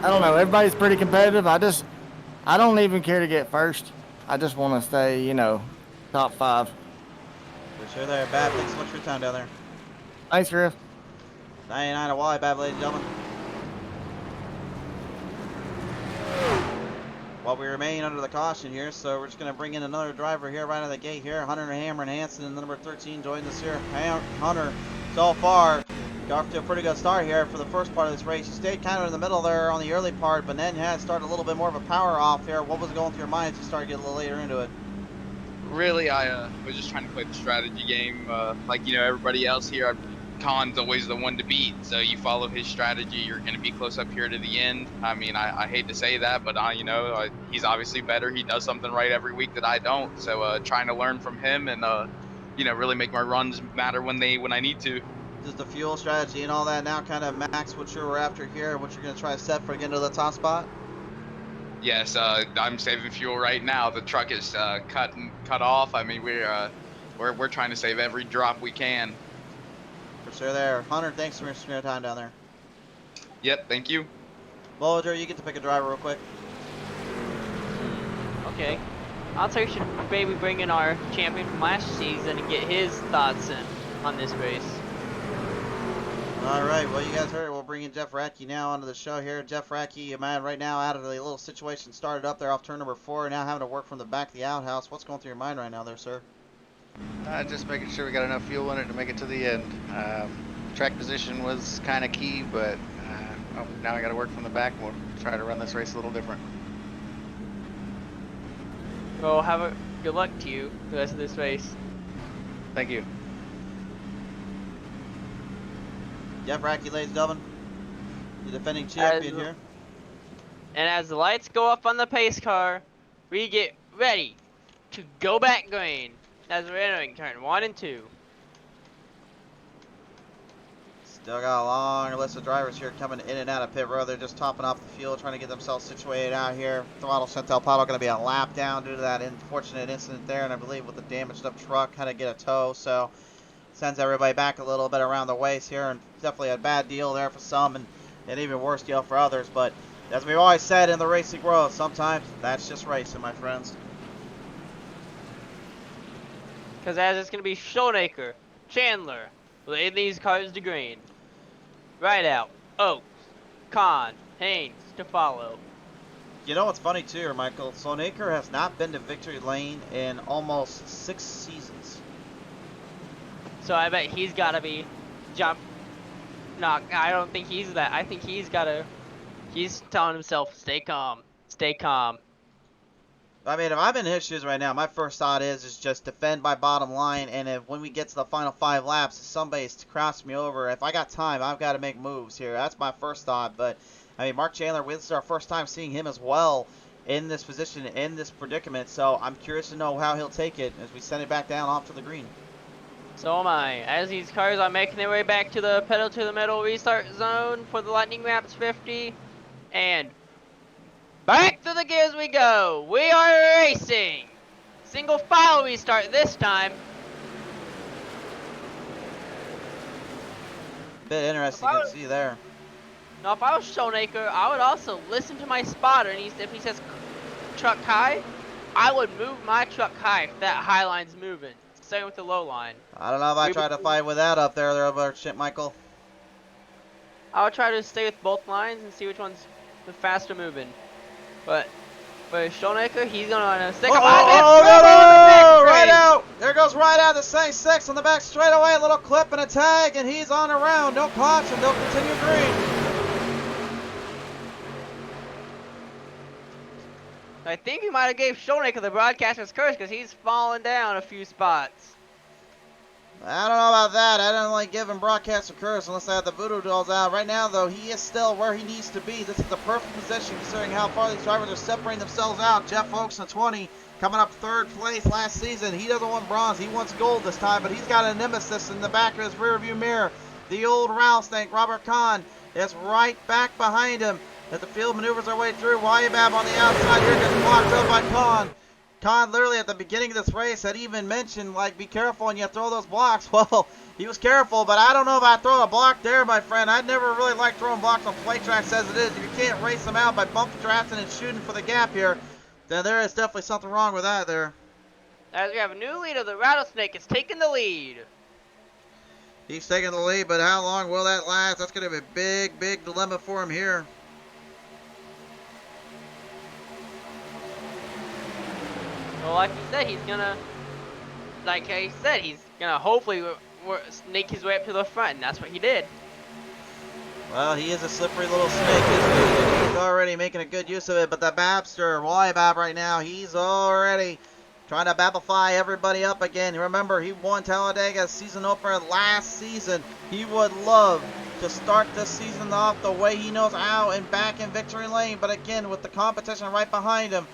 don't know. Everybody's pretty competitive. I don't even care to get first. I just want to stay, top 5. For sure there, Babb. Thanks so much for your time down there. Thanks, Griff. 99 of Wally Babb, ladies and gentlemen. While we remain under the caution here, so we're just going to bring in another driver here right out of the gate here. Hunter Hammer and Hansen, and the number 13 joined us here. Hunter, so far, got off to a pretty good start here for the first part of this race. You stayed kind of in the middle there on the early part, but then had started a little bit more of a power off here. What was going through your mind as you started getting a little later into it? Really, I was just trying to play the strategy game. Like, everybody else here, Khan's always the one to beat, so you follow his strategy, you're going to be close up here to the end. I mean, I hate to say that, but he's obviously better. He does something right every week that I don't, so trying to learn from him and really make my runs matter when I need to. Does the fuel strategy and all that now kind of max what you're after here, what you're going to try to set for getting to the top spot? Yes, I'm saving fuel right now. The truck is cut off. I mean, we're trying to save every drop we can. For sure there. Hunter, thanks for your time down there. Yep, thank you. Bullinger, you get to pick a driver real quick. Okay. I'll tell you, should maybe bring in our champion from last season and get his thoughts in on this race. All right, well, you guys heard it. We'll bring in Jeff Radke now onto the show here. Jeff Radke, man, right now out of the little situation started up there off turn number 4, now having to work from the back of the outhouse. What's going through your mind right now there, sir? Just making sure we got enough fuel in it to make it to the end. Track position was kind of key, but now I got to work from the back. We'll try to run this race a little different. Well, good luck to you the rest of this race. Thank you. Jeff Radke, ladies and gentlemen, the defending champion here. And as the lights go up on the pace car, we get ready to go back green as we're entering turn 1 and 2. Still got a long list of drivers here coming in and out of pit road. They're just topping off the fuel, trying to get themselves situated out here. Throttle Chantel Paddle going to be a lap down due to that unfortunate incident there, and I believe with the damaged up truck, kind of get a tow, so sends everybody back a little bit around the waist here, and definitely a bad deal there for some, and an even worse deal for others. But as we've always said in the racing world, sometimes that's just racing, my friends. Because as it's going to be Schoenacre, Chandler, leading these cars to green. Right out, Oaks, Khan, Haynes to follow. You know what's funny too, Michael? Schoenacre has not been to victory lane in almost 6 seasons. So I bet he's got to be jump. No, I don't think he's that. I think he's telling himself, stay calm, stay calm. I mean, if I'm in his shoes right now, my first thought is just defend my bottom line, and if when we get to the final 5 laps, if somebody's crossed me over, if I got time, I've got to make moves here. That's my first thought. But I mean, Mark Chandler, this is our first time seeing him as well in this position, in this predicament. So I'm curious to know how he'll take it as we send it back down off to the green. So am I. As these cars are making their way back to the pedal to the metal restart zone for the Lightning Wrapz 50, and back to the gears we go. We are racing. Single file restart this time. Bit interesting to see there. Now, if I was Schoenmaker, I would also listen to my spotter, and if he says truck high, I would move my truck high if that high line's moving. Same with the low line. I don't know if I try to fight with that up there, shit, Michael. I would try to stay with both lines and see which one's the faster moving. But Schoenmaker, he's gonna stick up no! Right out! There goes right out the same 6 on the back straightaway. A little clip and a tag, and he's on around. No caution. They'll continue green. I think he might have gave Schoenmaker the broadcaster's curse because he's fallen down a few spots. I don't know about that. I don't like giving broadcaster curse unless I have the voodoo dolls out. Right now, though, he is still where he needs to be. This is the perfect position considering how far these drivers are separating themselves out. Jeff Oakes in 20, coming up 3rd place last season. He doesn't want bronze. He wants gold this time, but he's got a nemesis in the back of his rearview mirror. The old rattlesnake, Robert Kahn, is right back behind him. As the field maneuvers our way through, Wyatt on the outside here gets blocked up by Kahn. Kahn literally at the beginning of this race had even mentioned, like, be careful when you throw those blocks. Well, he was careful, but I don't know if I throw a block there, my friend. I'd never really liked throwing blocks on play tracks as it is. If you can't race them out by bump drafting and shooting for the gap here, then there is definitely something wrong with that there. As we have a new leader, the Rattlesnake is taking the lead. He's taking the lead, but how long will that last? That's going to be a big, big dilemma for him here. Well, like he said, he's gonna hopefully snake his way up to the front, and that's what he did. Well, he is a slippery little snake, isn't he? And he's already making a good use of it, but the Babster, Wyatt right now, he's already trying to Babify everybody up again. Remember, he won Talladega's season opener last season. He would love to start this season off the way he knows how and back in victory lane, but again, with the competition right behind him,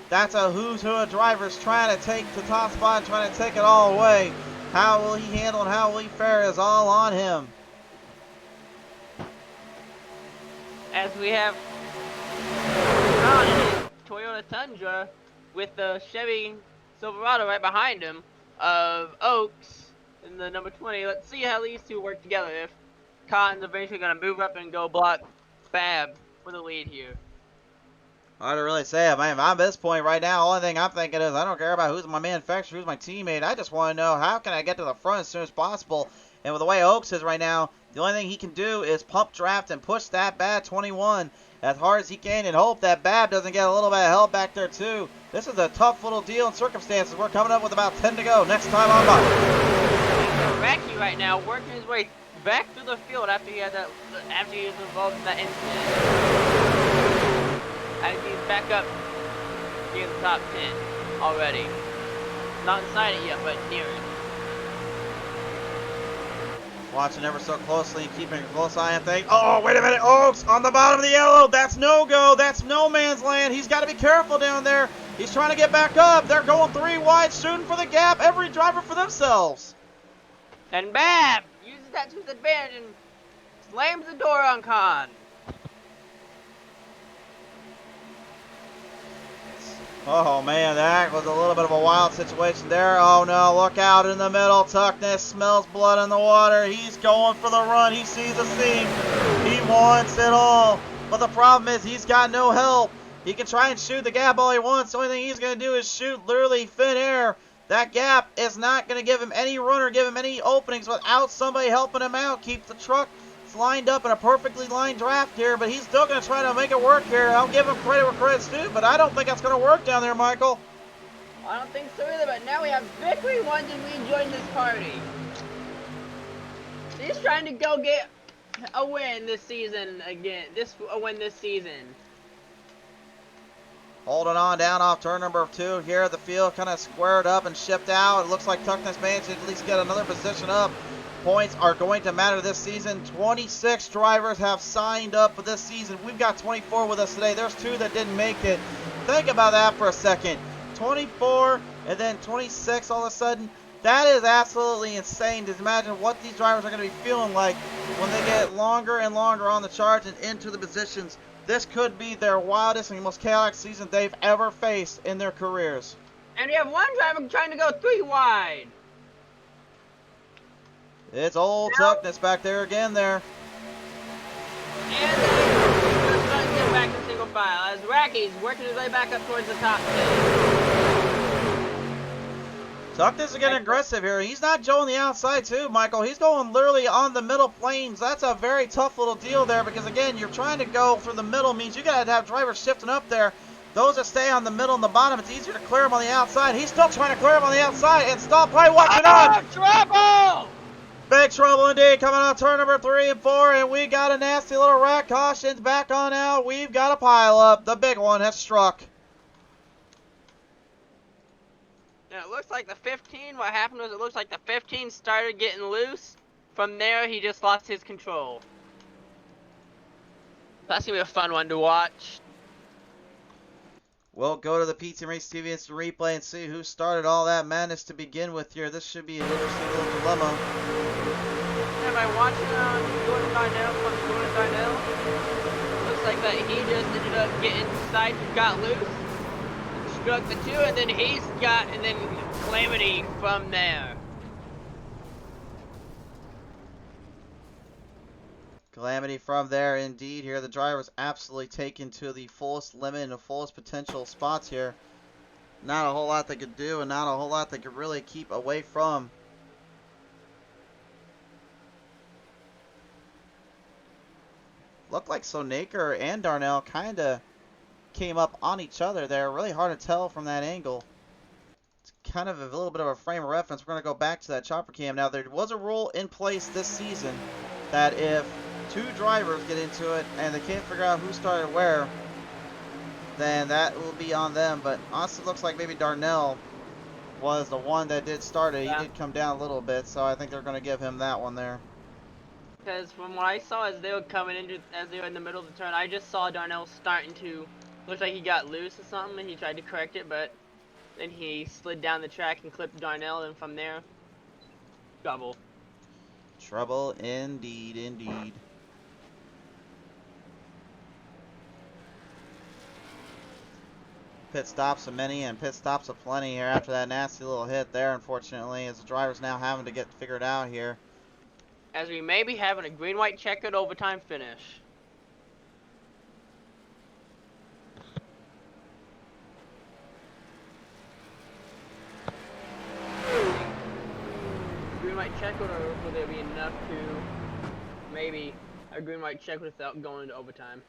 that's a who's who of drivers trying to take the top spot and trying to take it all away. How will he handle and how will he fare is all on him. As we have Toyota Tundra with the Chevy Silverado right behind him of Oaks in the number 20. Let's see how these two work together. If Cotton's eventually going to move up and go block Fab for the lead here. Hard to really say. I mean, I'm at this point right now, only thing I'm thinking is I don't care about who's my manufacturer, who's my teammate. I just want to know how can I get to the front as soon as possible. And with the way Oaks is right now, the only thing he can do is pump draft and push that Bad 21 as hard as he can and hope that Bab doesn't get a little bit of help back there too. This is a tough little deal in circumstances. We're coming up with about 10 to go. Next time on Bike. Racky right now working his way back through the field after he was involved in that incident. I think he's back up near the top 10 already. Not inside it yet, but near it. Watching ever so closely and keeping a close eye on things. Oh, wait a minute. Oaks on the bottom of the yellow. That's no-go. That's no man's land. He's got to be careful down there. He's trying to get back up. They're going 3 wide, shooting for the gap. Every driver for themselves. And Bab uses that to his advantage and slams the door on Khan. Oh, man, that was a little bit of a wild situation there. Oh, no, look out in the middle. Tuckness smells blood in the water. He's going for the run. He sees a seam. He wants it all. But the problem is he's got no help. He can try and shoot the gap all he wants. The only thing he's going to do is shoot literally thin air. That gap is not going to give him any run or give him any openings without somebody helping him out. Keep the truck lined up in a perfectly lined draft here, but he's still going to try to make it work here. I'll give him credit where credit's due, but I don't think that's going to work down there, Michael. I don't think so either, but now we have Victory Ones and we join this party. See, He's trying to go get a win this season again. A win this season. Holding on down off turn number 2 here. The field kind of squared up and shipped out. It looks like Tuckness managed to at least get another position up. Points are going to matter this season. 26 drivers have signed up for this season. We've got 24 with us today. There's 2 that didn't make it. Think about that for a second. 24 and then 26 all of a sudden. That is absolutely insane. Just imagine what these drivers are going to be feeling like when they get longer and longer on the charge and into the positions. This could be their wildest and most chaotic season they've ever faced in their careers. And you have one driver trying to go 3 wide. It's old Tuckness back there again there. And the starting to get back in single file as Racky's working his way back up towards the top 10. Tuckness is getting aggressive here. He's not Joe on the outside too, Michael. He's going literally on the middle planes. That's a very tough little deal there because, again, you're trying to go through the middle means you got to have drivers shifting up there. Those that stay on the middle and the bottom, it's easier to clear them on the outside. He's still trying to clear them on the outside and stop by watching on. Trouble! Big trouble indeed coming on turn number 3 and 4, and we got a nasty little wreck. Cautions back on out. We've got a pile up. The big one has struck. Now it looks like the 15, what happened was it looks like the 15 started getting loose. From there, he just lost his control. That's going to be a fun one to watch. We'll go to the PT Race TV Instant Replay and see who started all that madness to begin with here. This should be an interesting little dilemma. Am I watching Jordan Darnell from Jordan Darnell? Looks like that he just ended up getting inside, got loose. Struck the 2, and then he's got, and then Calamity from there. Calamity from there, indeed. Here, the driver's absolutely taken to the fullest limit and the fullest potential spots here. Not a whole lot they could do, and not a whole lot they could really keep away from. Looked like Sonaker and Darnell kind of came up on each other there. Really hard to tell from that angle. It's kind of a little bit of a frame of reference. We're going to go back to that chopper cam. Now, there was a rule in place this season that if 2 drivers get into it and they can't figure out who started where, then that will be on them. But honestly, it looks like maybe Darnell was the one that did start it. He did come down a little bit, so I think they're going to give him that one there. Because from what I saw as they were coming into, as they were in the middle of the turn, I just saw Darnell starting to, looks like he got loose or something, and he tried to correct it, but then he slid down the track and clipped Darnell, and from there, trouble. Trouble indeed, indeed. Pit stops a many and pit stops a plenty here after that nasty little hit there, unfortunately, as the driver's now having to get figured out here. As we may be having a green-white checkered overtime finish. Green-white checkered, or will there be enough to maybe a green-white checkered without going into overtime?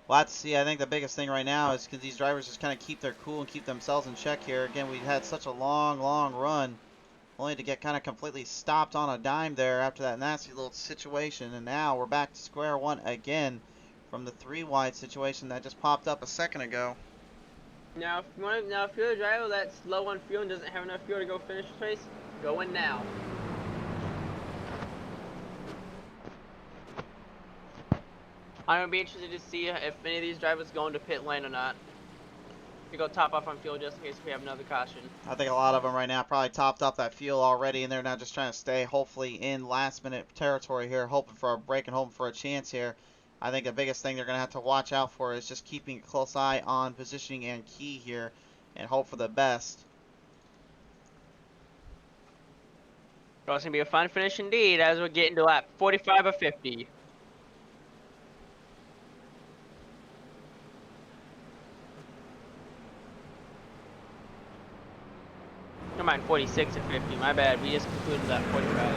Well, let's see. I think the biggest thing right now is because these drivers just kind of keep their cool and keep themselves in check here. Again, we had such a long run, only to get kind of completely stopped on a dime there after that nasty little situation. And now we're back to square one again from the 3-wide situation that just popped up a second ago. Now, if you're a driver that's low on fuel and doesn't have enough fuel to go finish the race, go in now. I'm gonna be interested to see if any of these drivers go into pit lane or not. We go top off on fuel just in case we have another caution. I think a lot of them right now probably topped up that fuel already, and they're now just trying to stay hopefully in last-minute territory here, hoping for a break and hoping for a chance here. I think the biggest thing they're going to have to watch out for is just keeping a close eye on positioning and key here and hope for the best. Well, it's going to be a fun finish indeed as we're getting to lap 45 or 50. Never mind, 46 or 50. My bad. We just concluded that 45.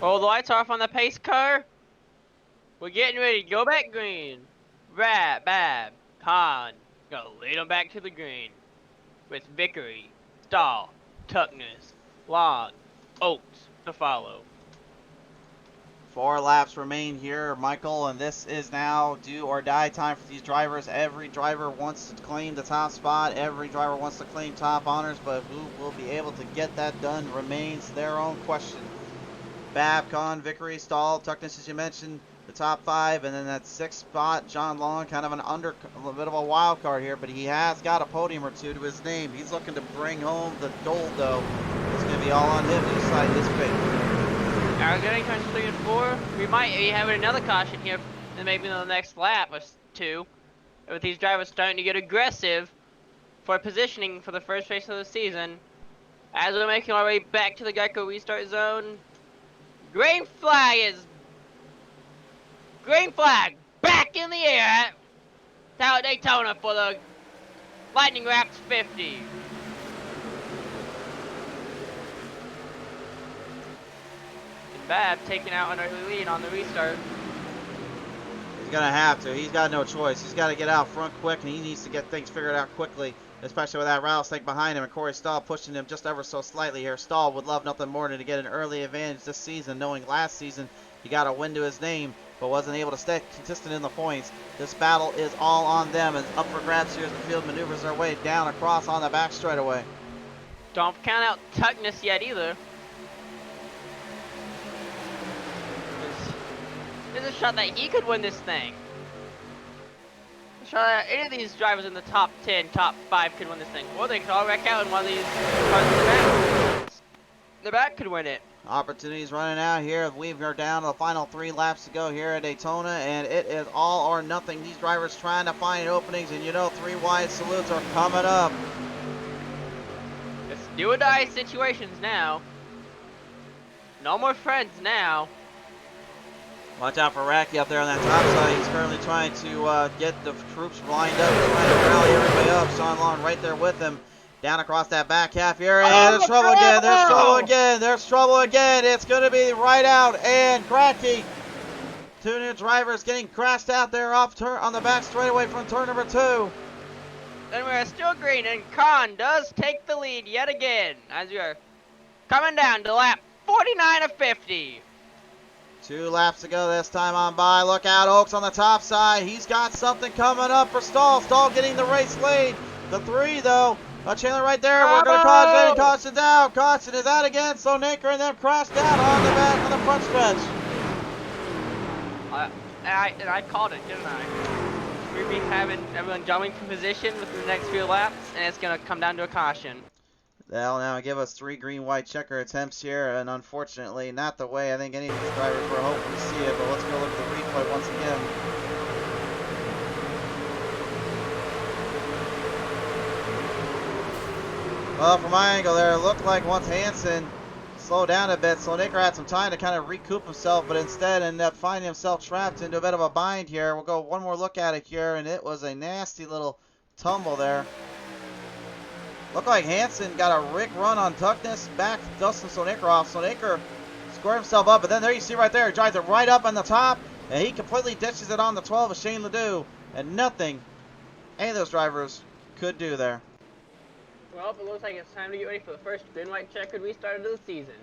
All the lights off on the pace car. We're getting ready to go back green. Bab, Khan, gonna lead them back to the green. With Vickery, Stahl, Tuckness, Long, Oates to follow. 4 laps remain here, Michael, and this is now do or die time for these drivers. Every driver wants to claim the top spot. Every driver wants to claim top honors, but who will be able to get that done remains their own question. Bab, Khan, Vickery, Stahl, Tuckness, as you mentioned, the top 5, and then that 6th spot, John Long, kind of a little bit of a wild card here, but he has got a podium or 2 to his name. He's looking to bring home the gold, though. It's going to be all on him to decide his fate. Now getting turns 3 and 4. We might be having another caution here, and maybe in the next lap or 2, with these drivers starting to get aggressive for positioning for the first race of the season. As we're making our way back to the Geico restart zone, green flag back in the air at Daytona for the Lightning Wrapz 50. Bab taking out an early lead on the restart. He's going to have to. He's got no choice. He's got to get out front quick, and he needs to get things figured out quickly, especially with that rattlesnake behind him and Corey Stahl pushing him just ever so slightly here. Stahl would love nothing more than to get an early advantage this season, knowing last season he got a win to his name, but wasn't able to stay consistent in the points. This battle is all on them, and up for grabs here as the field maneuvers their way down across on the back straightaway. Don't count out Tuckness yet either. There's a shot that he could win this thing. A shot that any of these drivers in the top 10, top 5 could win this thing. Or they could all wreck out in one of these cars in the back. The back could win it. Opportunities running out here. We've down to the final 3 laps to go here at Daytona, and it is all or nothing. These drivers trying to find openings, and you know 3 wide salutes are coming up. It's do or die situations now. No more friends now. Watch out for Racky up there on that top side. He's currently trying to get the troops lined up, trying to rally everybody up. Sean Long right there with him. Down across that back half here, and there's trouble again. There's trouble again. There's trouble again. It's going to be right out, and Cracky. 2 new drivers getting crashed out there off turn on the back straightaway from turn number 2. Then we're still green, and Khan does take the lead yet again as we are coming down to lap 49 of 50. 2 laps to go this time on by. Look out, Oaks on the top side. He's got something coming up for Stahl. Stahl getting the race lead. The 3, though. Chandler right there. We're going to caution. Caution down. Caution is out again. So Naker and them crashed out on the back on the front stretch. And I called it, didn't I? We'll be having everyone jumping for position within the next few laps, and it's going to come down to a caution. They'll now give us 3 green-white checker attempts here, and unfortunately not the way I think any of these drivers were hoping to see it, but let's go look at the replay once again. Well, from my angle there, it looked like once Hansen slowed down a bit, so Nicker had some time to kind of recoup himself, but instead ended up finding himself trapped into a bit of a bind here. We'll go one more look at it here, and it was a nasty little tumble there. Looked like Hansen got a Rick run on Tuckness, back Dustin Sonaker off. Sonaker squared himself up, but then there you see right there, he drives it right up on the top, and he completely ditches it on the 12 of Shane Ledoux, and nothing any of those drivers could do there. Well, it looks like it's time to get ready for the first green-white checkered restart of the season.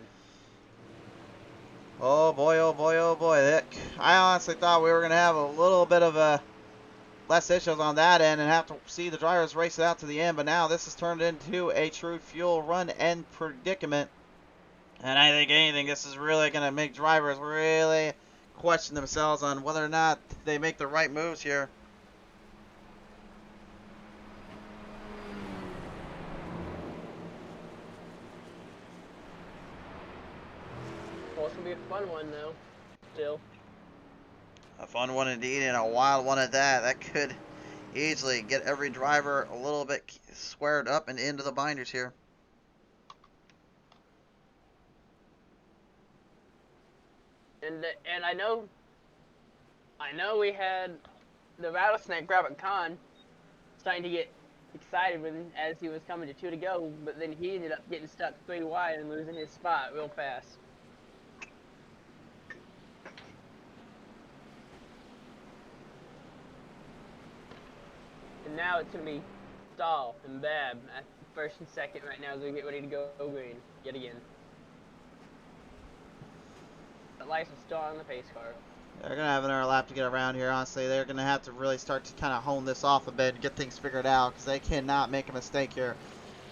Oh boy, oh boy, oh boy. I honestly thought we were going to have a little bit of a less issues on that end and have to see the drivers race it out to the end, but now this has turned into a true fuel run end predicament. And I think anything, this is really going to make drivers really question themselves on whether or not they make the right moves here. Well, it's going to be a fun one, though, still. A fun one indeed, and a wild one at that. That could easily get every driver a little bit squared up and into the binders here. And I know we had the rattlesnake grabbing Khan starting to get excited as he was coming to 2 to go, but then he ended up getting stuck 3 wide and losing his spot real fast. And now it's going to be Stahl and Bab at first and second right now as we get ready to go green yet again. The lights are still on the pace car. They're going to have another lap to get around here, honestly. They're going to have to really start to kind of hone this off a bit and get things figured out because they cannot make a mistake here.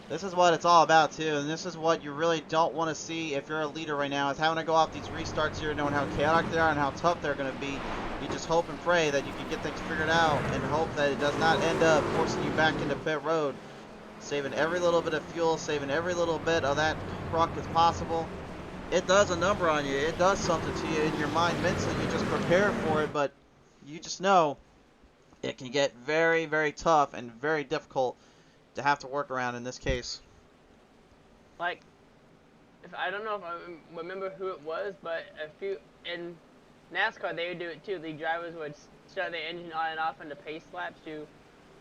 This is what it's all about, too, and this is what you really don't want to see if you're a leader right now, is having to go off these restarts here, knowing how chaotic they are and how tough they're going to be. You just hope and pray that you can get things figured out and hope that it does not end up forcing you back into pit road. Saving every little bit of fuel, saving every little bit of that truck as possible. It does a number on you. It does something to you in your mind mentally. You just prepare for it, but you just know it can get very, very tough and very difficult to have to work around in this case. Like, if I don't know if I remember who it was, but in NASCAR they would do it too. The drivers would start their engine on and off into pace laps to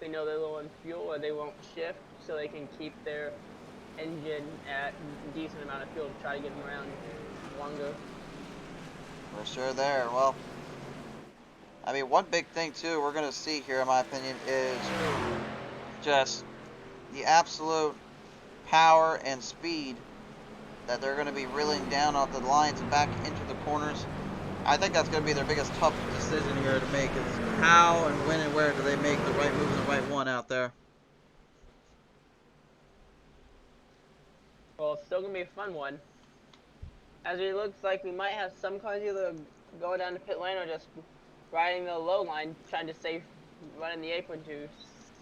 they know they're low on fuel or they won't shift, so they can keep their engine at a decent amount of fuel to try to get them around longer. For sure there. Well, I mean, one big thing too we're going to see here, in my opinion, is just the absolute power and speed that they're going to be reeling down off the lines and back into the corners. I think that's going to be their biggest tough decision here to make, is how and when and where do they make the right move and the right one out there. Well, it's still going to be a fun one. As it looks like we might have some cars either going down the pit lane or just riding the low line, trying to running the apron to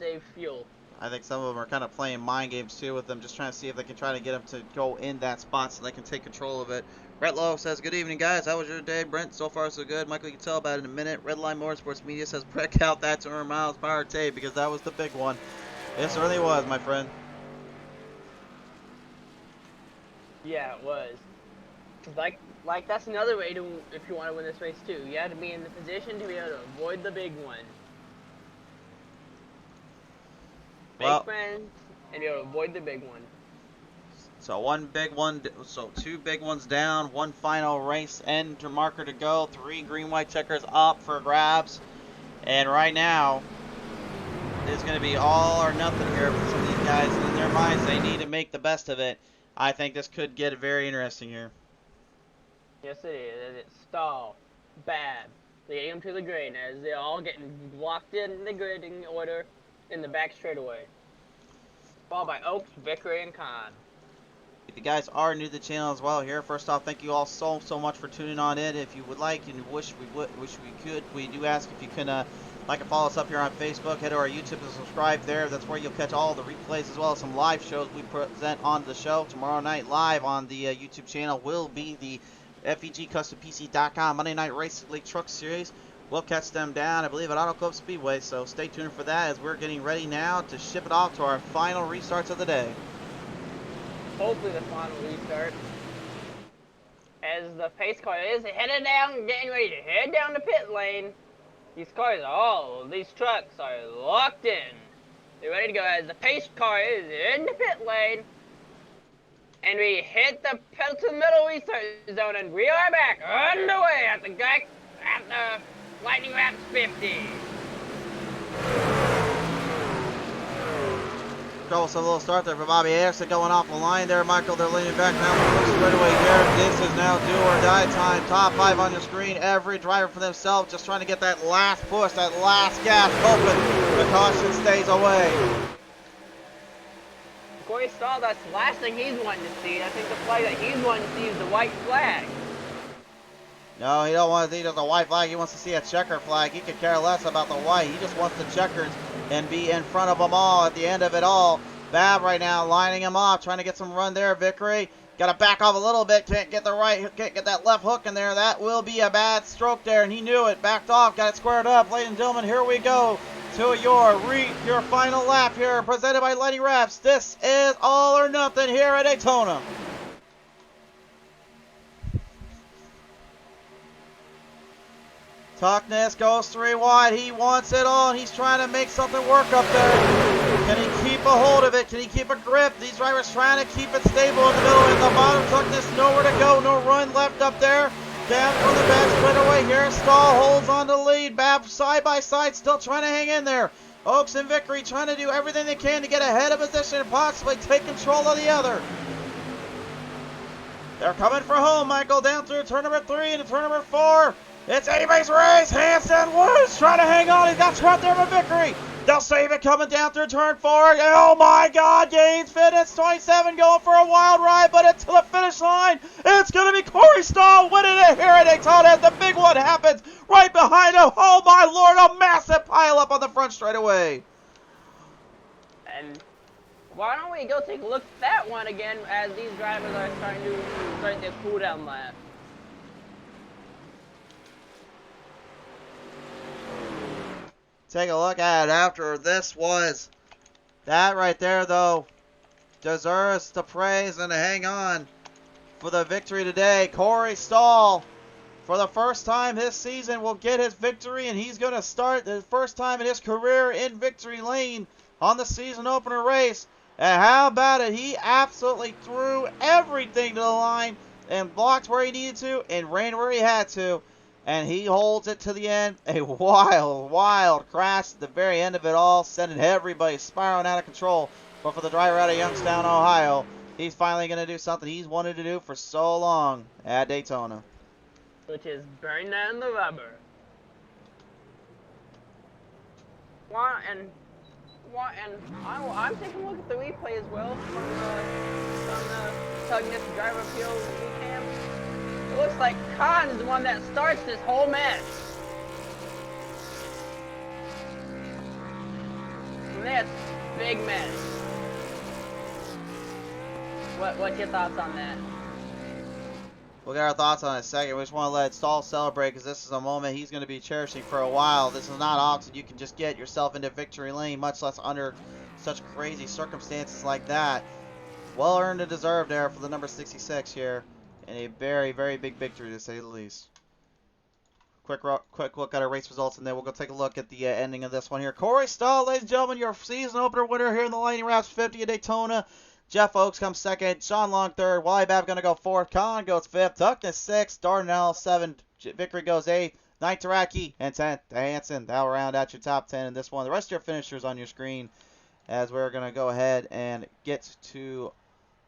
save fuel. I think some of them are kind of playing mind games too with them, just trying to see if they can try to get them to go in that spot so they can take control of it. Brett Lowe says, good evening, guys. How was your day? Brent, so far so good. Michael, you can tell about it in a minute. Redline Motorsports Media says, break out that 200 miles per hour tape because that was the big one. It certainly was, my friend. Yeah, it was. Like that's another way to, if you want to win this race too. You have to be in the position to be able to avoid the big one. Make friends and be able to avoid the big one. So one big one, so two big ones down, one final race end marker to go, 3 green-white checkers up for grabs. And right now, it's going to be all or nothing here for some of these guys. In their minds, they need to make the best of it. I think this could get very interesting here. Yes, it is. It's Stahl, Bab, leading them to the green as they're all getting locked in the gridding order in the back straightaway. Followed by Oaks, Vickery, and Kahn. If you guys are new to the channel as well here, first off, thank you all so much for tuning on in. If you would like and wish we could, we do ask if you can like and follow us up here on Facebook. Head to our YouTube and subscribe there. That's where you'll catch all the replays as well as some live shows we present on the show. Tomorrow night live on the YouTube channel will be the FEGCustomPC.com Monday Night Race League Truck Series. We'll catch them down, I believe, at Auto Club Speedway, so stay tuned for that as we're getting ready now to ship it off to our final restarts of the day. Hopefully the final restart. As the pace car is headed down, getting ready to head down the pit lane. These trucks are locked in. They're ready to go as the pace car is in the pit lane. And we hit the pedal to the middle restart zone, and we are back underway at the Lightning Wrapz 50. Troublesome little start there for Bobby Anderson going off the line there. Michael, they're leaning back now. Straight away here. This is now do or die time. Top 5 on your screen. Every driver for themselves just trying to get that last push, that last gas open. The caution stays away. Corey Stahl, that's the last thing he's wanting to see. I think the flag that he's wanting to see is the white flag. No, he don't want to see just a white flag. He wants to see a checker flag. He could care less about the white. He just wants the checkers and be in front of them all at the end of it all. Bab right now lining him off, trying to get some run there. Vickery got to back off a little bit. Can't get that left hook in there. That will be a bad stroke there, and he knew it. Backed off, got it squared up. Ladies and gentlemen, here we go to your final lap here, presented by Lightning Wrapz. This is all or nothing here at Daytona. Tuckness goes 3 wide. He wants it all, and he's trying to make something work up there. Can he keep a hold of it? Can he keep a grip? These drivers trying to keep it stable in the middle. In the bottom, Tuckness nowhere to go. No run left up there. Down from the back straightaway here. Stahl holds on to lead. Bab side by side, still trying to hang in there. Oaks and Victory trying to do everything they can to get ahead of position and possibly take control of the other. They're coming for home, Michael, down through turn number 3 into turn number 4. It's anybody's race. Hanson Woods trying to hang on. He's got trapped there for Victory. They'll save it coming down through turn 4. Oh my God, GainzFitness.inc going for a wild ride, but it's to the finish line. It's going to be Corey Stahl winning it here at Daytona as the big one happens right behind him. Oh my Lord, a massive pile up on the front straightaway. And why don't we go take a look at that one again as these drivers are starting their cool down lap. Take a look at it after this was. That right there, though, deserves the praise and to hang on for the victory today. Corey Stahl, for the first time this season, will get his victory, and he's going to start the first time in his career in victory lane on the season opener race. And how about it? He absolutely threw everything to the line and blocked where he needed to and ran where he had to. And he holds it to the end. A wild, wild crash at the very end of it all, sending everybody spiraling out of control. But for the driver out of Youngstown, Ohio, he's finally going to do something he's wanted to do for so long at Daytona. Which is burn down the rubber. I'm taking a look at the replay as well from the Tugness driver POV cam. It looks like Khan is the one that starts this whole match. And that's big match. What's your thoughts on that? We'll get our thoughts on it in a second. We just want to let Stahl celebrate because this is a moment he's going to be cherishing for a while. This is not often you can just get yourself into victory lane, much less under such crazy circumstances like that. Well earned and deserved there for the number 66 here. And a very, very big victory to say the least. Quick look at our race results, and then we'll go take a look at the ending of this one here. Corey Stahl, ladies and gentlemen, your season opener winner here in the Lightning Wrapz 50 at Daytona. Jeff Oaks comes second. Sean Long third. Wally Babb going to go fourth. Khan goes fifth. Tuckness sixth. Dardanelle seventh. Vickery goes eighth. Ninth Taraki and 10th to Hanson. That'll round out your top 10 in this one. The rest of your finishers on your screen as we're going to go ahead and get to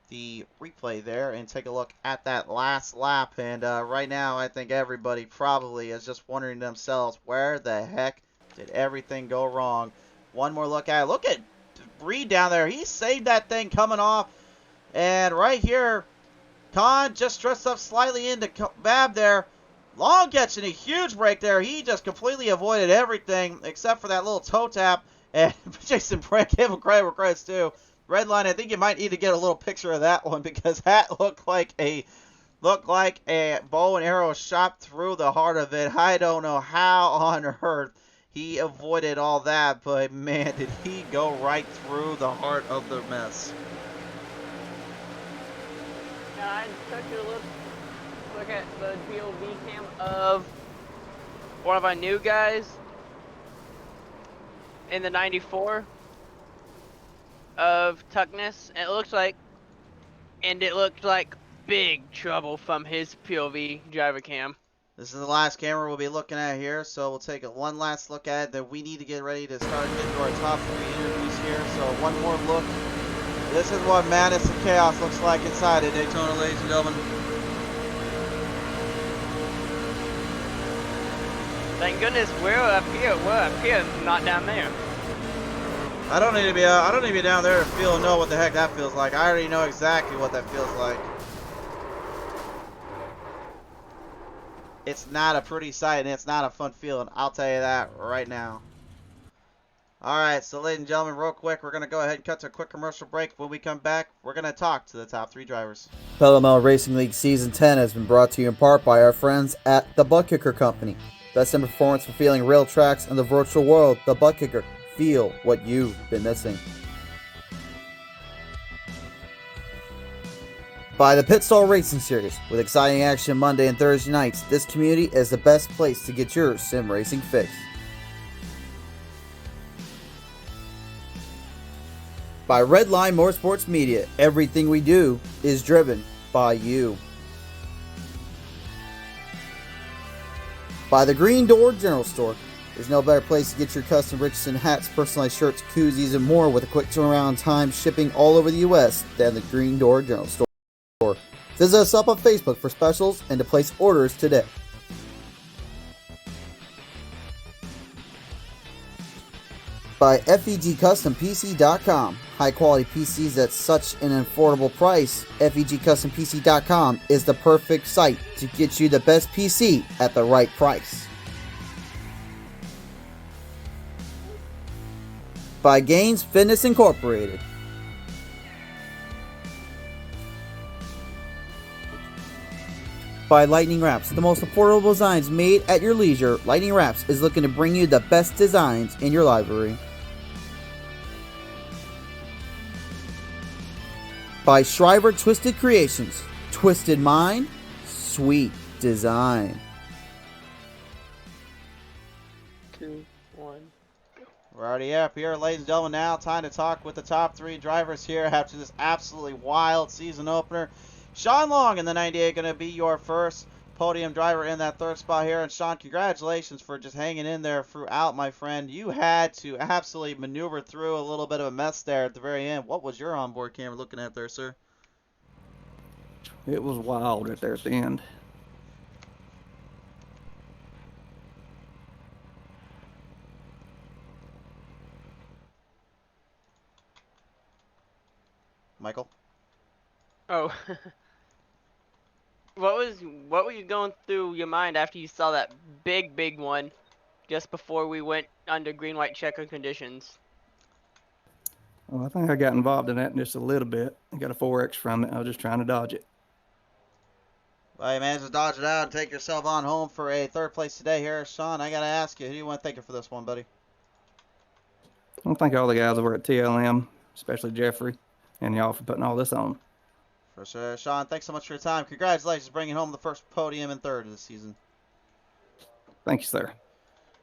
the replay there and take a look at that last lap. And right now I think everybody probably is just wondering to themselves, where the heck did everything go wrong? One more look at it. Look at Reed down there. He saved that thing coming off. And right here, Khan just dressed up slightly into Babb there. Long catching a huge break there. He just completely avoided everything except for that little toe tap. And Jason Brand gave him credit where credit's due. Redline, I think you might need to get a little picture of that one because that looked like a bow and arrow shot through the heart of it. I don't know how on earth he avoided all that, but man, did he go right through the heart of the mess. Now I took a look at the POV cam of one of our new guys in the 94 of Tuckness, and it looked like big trouble from his POV driver cam. This is the last camera we'll be looking at here, so we'll take one last look at it. Then we need to get ready to start getting to our top 3 interviews here. So one more look. This is what madness and chaos looks like inside of Daytona, ladies and gentlemen. Thank goodness we're up here, not down there. I don't need to be down there to know what the heck that feels like. I already know exactly what that feels like. It's not a pretty sight and it's not a fun feeling. I'll tell you that right now. Alright, so ladies and gentlemen, real quick, we're going to go ahead and cut to a quick commercial break. When we come back, we're going to talk to the top 3 drivers. Pelham Racing League Season 10 has been brought to you in part by our friends at the ButtKicker Company. Best in performance for feeling real tracks in the virtual world, the ButtKicker. Feel what you've been missing. By the Pit Stall Racing Series. With exciting action Monday and Thursday nights, this community is the best place to get your sim racing fix. By Redline Motorsports Media. Everything we do is driven by you. By the Green Door General Store. There's no better place to get your custom Richardson hats, personalized shirts, koozies, and more with a quick turnaround time shipping all over the U.S. than the Green Door General Store. Visit us up on Facebook for specials and to place orders today. By FEGCustomPC.com. High quality PCs at such an affordable price. FEGCustomPC.com is the perfect site to get you the best PC at the right price. By Gains Fitness Incorporated. By Lightning Wrapz, the most affordable designs made at your leisure. Lightning Wrapz is looking to bring you the best designs in your library. By Shriver Twisted Creations. Twisted mind, sweet design. 2, 1. We're already up here, ladies and gentlemen. Now time to talk with the top 3 drivers here after this absolutely wild season opener. Sean Long in the 98 going to be your first podium driver in that 3rd spot here. And Sean, congratulations for just hanging in there throughout, my friend. You had to absolutely maneuver through a little bit of a mess there at the very end. What was your onboard camera looking at there, sir? It was wild right there at the end. Michael? Oh. What were you going through your mind after you saw that big one just before we went under green-white checker conditions? Well, I think I got involved in that just a little bit. I got a 4X from it. I was just trying to dodge it. Well, you managed to dodge it out and take yourself on home for a 3rd place today here. Sean, I got to ask you, who do you want to thank you for this one, buddy? I thank all the guys over at TLM, especially Jeffrey, and y'all for putting all this on. For sure. Sean, thanks so much for your time. Congratulations bringing home the first podium and 3rd of the season. Thank you, sir.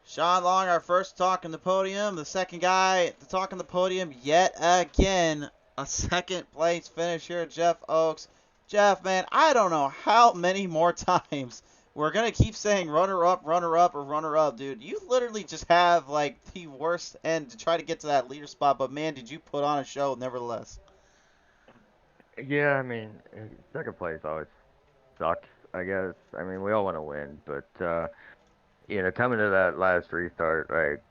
Sean Long, our first talk on the podium. The second guy to talk on the podium yet again. A 2nd place finish here, Jeff Oakes. Jeff, man, I don't know how many more times we're going to keep saying runner-up, or runner-up, dude. You literally just have, like, the worst end to try to get to that leader spot, but, man, did you put on a show nevertheless. Yeah, I mean, 2nd place always sucks, I guess. I mean, we all want to win, but, coming to that last restart, like,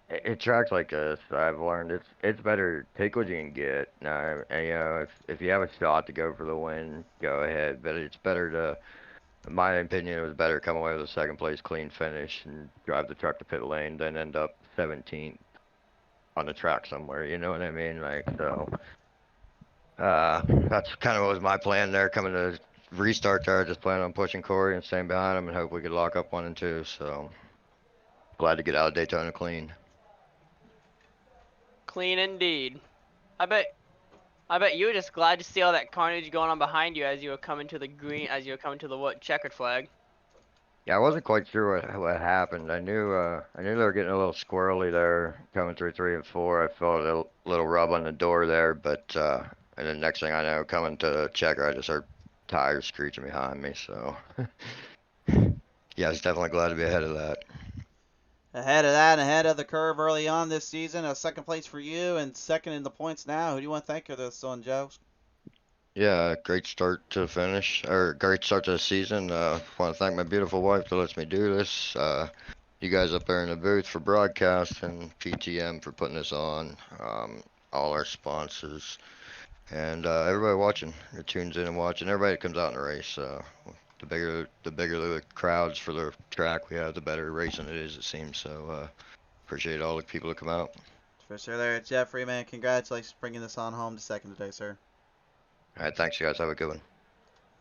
it tracks like this. I've learned it's better take what you can get. Now, and, if you have a shot to go for the win, go ahead. But it's better to, in my opinion, it was better to come away with a 2nd place clean finish and drive the truck to pit lane than end up 17th on the track somewhere. You know what I mean? Like, so. That's kind of what was my plan there coming to restart there. I just plan on pushing Corey and staying behind him and hope we could lock up 1 and 2. So glad to get out of Daytona clean. Clean indeed. I bet you were just glad to see all that carnage going on behind you as you were coming to the checkered flag. Yeah, I wasn't quite sure what happened. I knew they were getting a little squirrely there coming through 3 and 4. I felt a little rub on the door there, but and then next thing I know, coming to the checker, I just heard tires screeching behind me. So yeah, I was definitely glad to be ahead of that. Ahead of that, ahead of the curve early on this season, a 2nd place for you and 2nd in the points now. Who do you want to thank for this one, Joe? Yeah, great start to finish, or great start to the season. Want to thank my beautiful wife that lets me do this. You guys up there in the booth for broadcast and PTM for putting this on. All our sponsors and everybody watching, who tunes in and watching. Everybody that comes out in the race. The bigger the crowds for the track we have, the better racing it is, it seems. So appreciate all the people that come out. For sure there, Jeffrey, man. Congratulations for bringing this on home to 2nd today, sir. All right, thanks, you guys. Have a good one.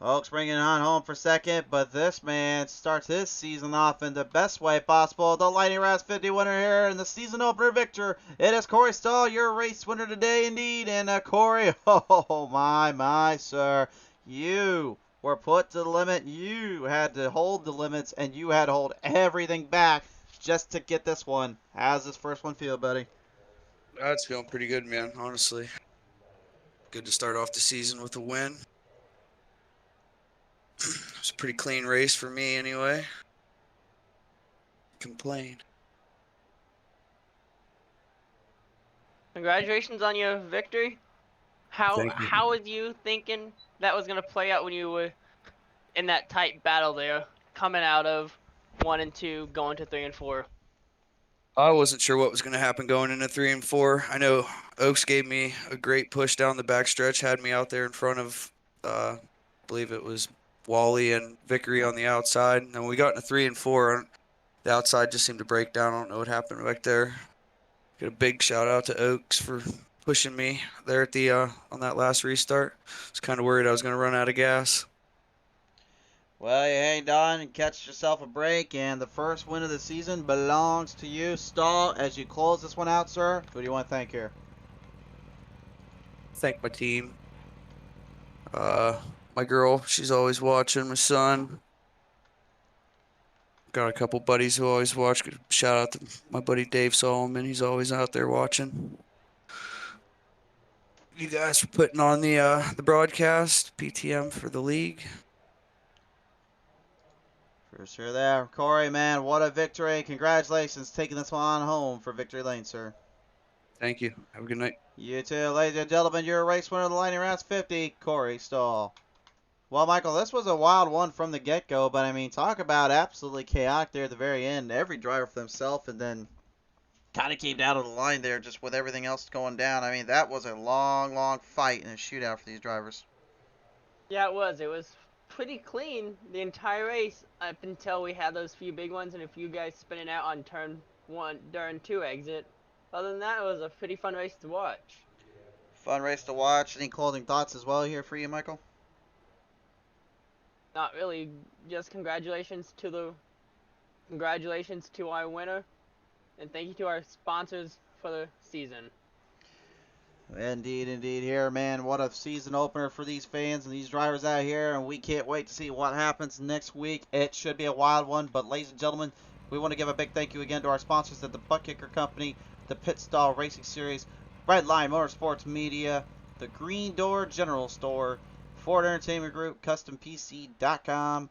Oaks bringing it on home for 2nd, but this man starts his season off in the best way possible. The Lightning Wrapz 50 winner here and the season opener victor. It is Corey Stahl, your race winner today indeed. And Corey, oh my, sir. You were put to the limit. You had to hold the limits, and you had to hold everything back just to get this one. How's this first one feel, buddy? It's feeling pretty good, man, honestly. Good to start off the season with a win. It's a pretty clean race for me anyway. Complain. Congratulations on your victory. How Thank you. was you thinking that was gonna play out when you were in that tight battle there, coming out of 1 and 2, going to 3 and 4? I wasn't sure what was going to happen going into 3 and 4. I know Oaks gave me a great push down the backstretch, had me out there in front of, I believe it was Wally and Vickery on the outside. And when we got into 3 and 4, the outside just seemed to break down. I don't know what happened back there. Get a big shout out to Oaks for pushing me there at the on that last restart. I was kind of worried I was going to run out of gas. Well, you hanged on and catch yourself a break, and the first win of the season belongs to you. Stahl, as you close this one out, sir, who do you want to thank here? Thank my team. My girl, she's always watching. My son. Got a couple buddies who always watch. Shout out to my buddy Dave Solomon. He's always out there watching. You guys for putting on the broadcast, PTM for the league. For sure there. Corey, man, what a victory. Congratulations taking this one home for Victory Lane, sir. Thank you. Have a good night. You too. Ladies and gentlemen, your race winner of the Lightning Rounds 50, Corey Stahl. Well, Michael, this was a wild one from the get-go, but, I mean, talk about absolutely chaotic there at the very end. Every driver for themselves, and then kind of came down to the line there just with everything else going down. I mean, that was a long, long fight and a shootout for these drivers. Yeah, it was. It was pretty clean the entire race up until we had those few big ones and a few guys spinning out on turn 2 exit. Other than that, it was a pretty fun race to watch. Fun race to watch. Any closing thoughts as well here for you, Michael? Not really. Just congratulations to our winner, and thank you to our sponsors for the season. Indeed, indeed. Here, man, what a season opener for these fans and these drivers out here, and we can't wait to see what happens next week. It should be a wild one, but ladies and gentlemen, we want to give a big thank you again to our sponsors at the ButtKicker Company, the Pit Stall Racing Series, Redline Motorsports Media, the Green Door General Store, Ford Entertainment Group, CustomPC.com,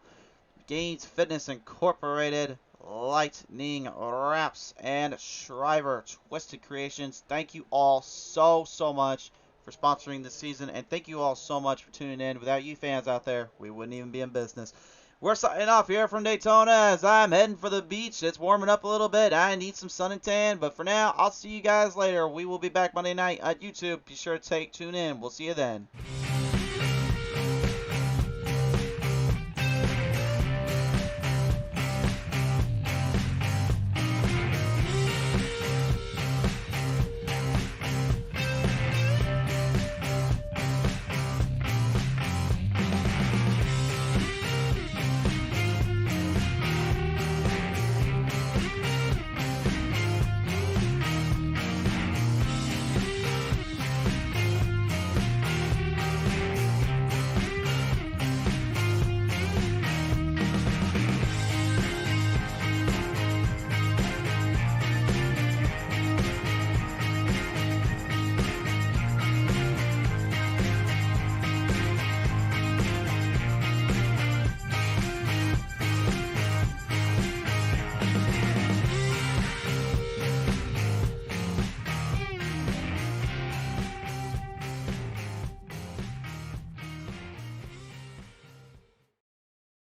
Gains Fitness Incorporated, Lightning Wrapz, and Shriver Twisted Creations. Thank you all so much for sponsoring this season, and thank you all so much for tuning in. Without you fans out there, we wouldn't even be in business. We're signing off here from Daytona as I'm heading for the beach. It's warming up a little bit. I need some sun and tan, but for now, I'll see you guys later. We will be back Monday night at YouTube. Be sure to tune in. We'll see you then.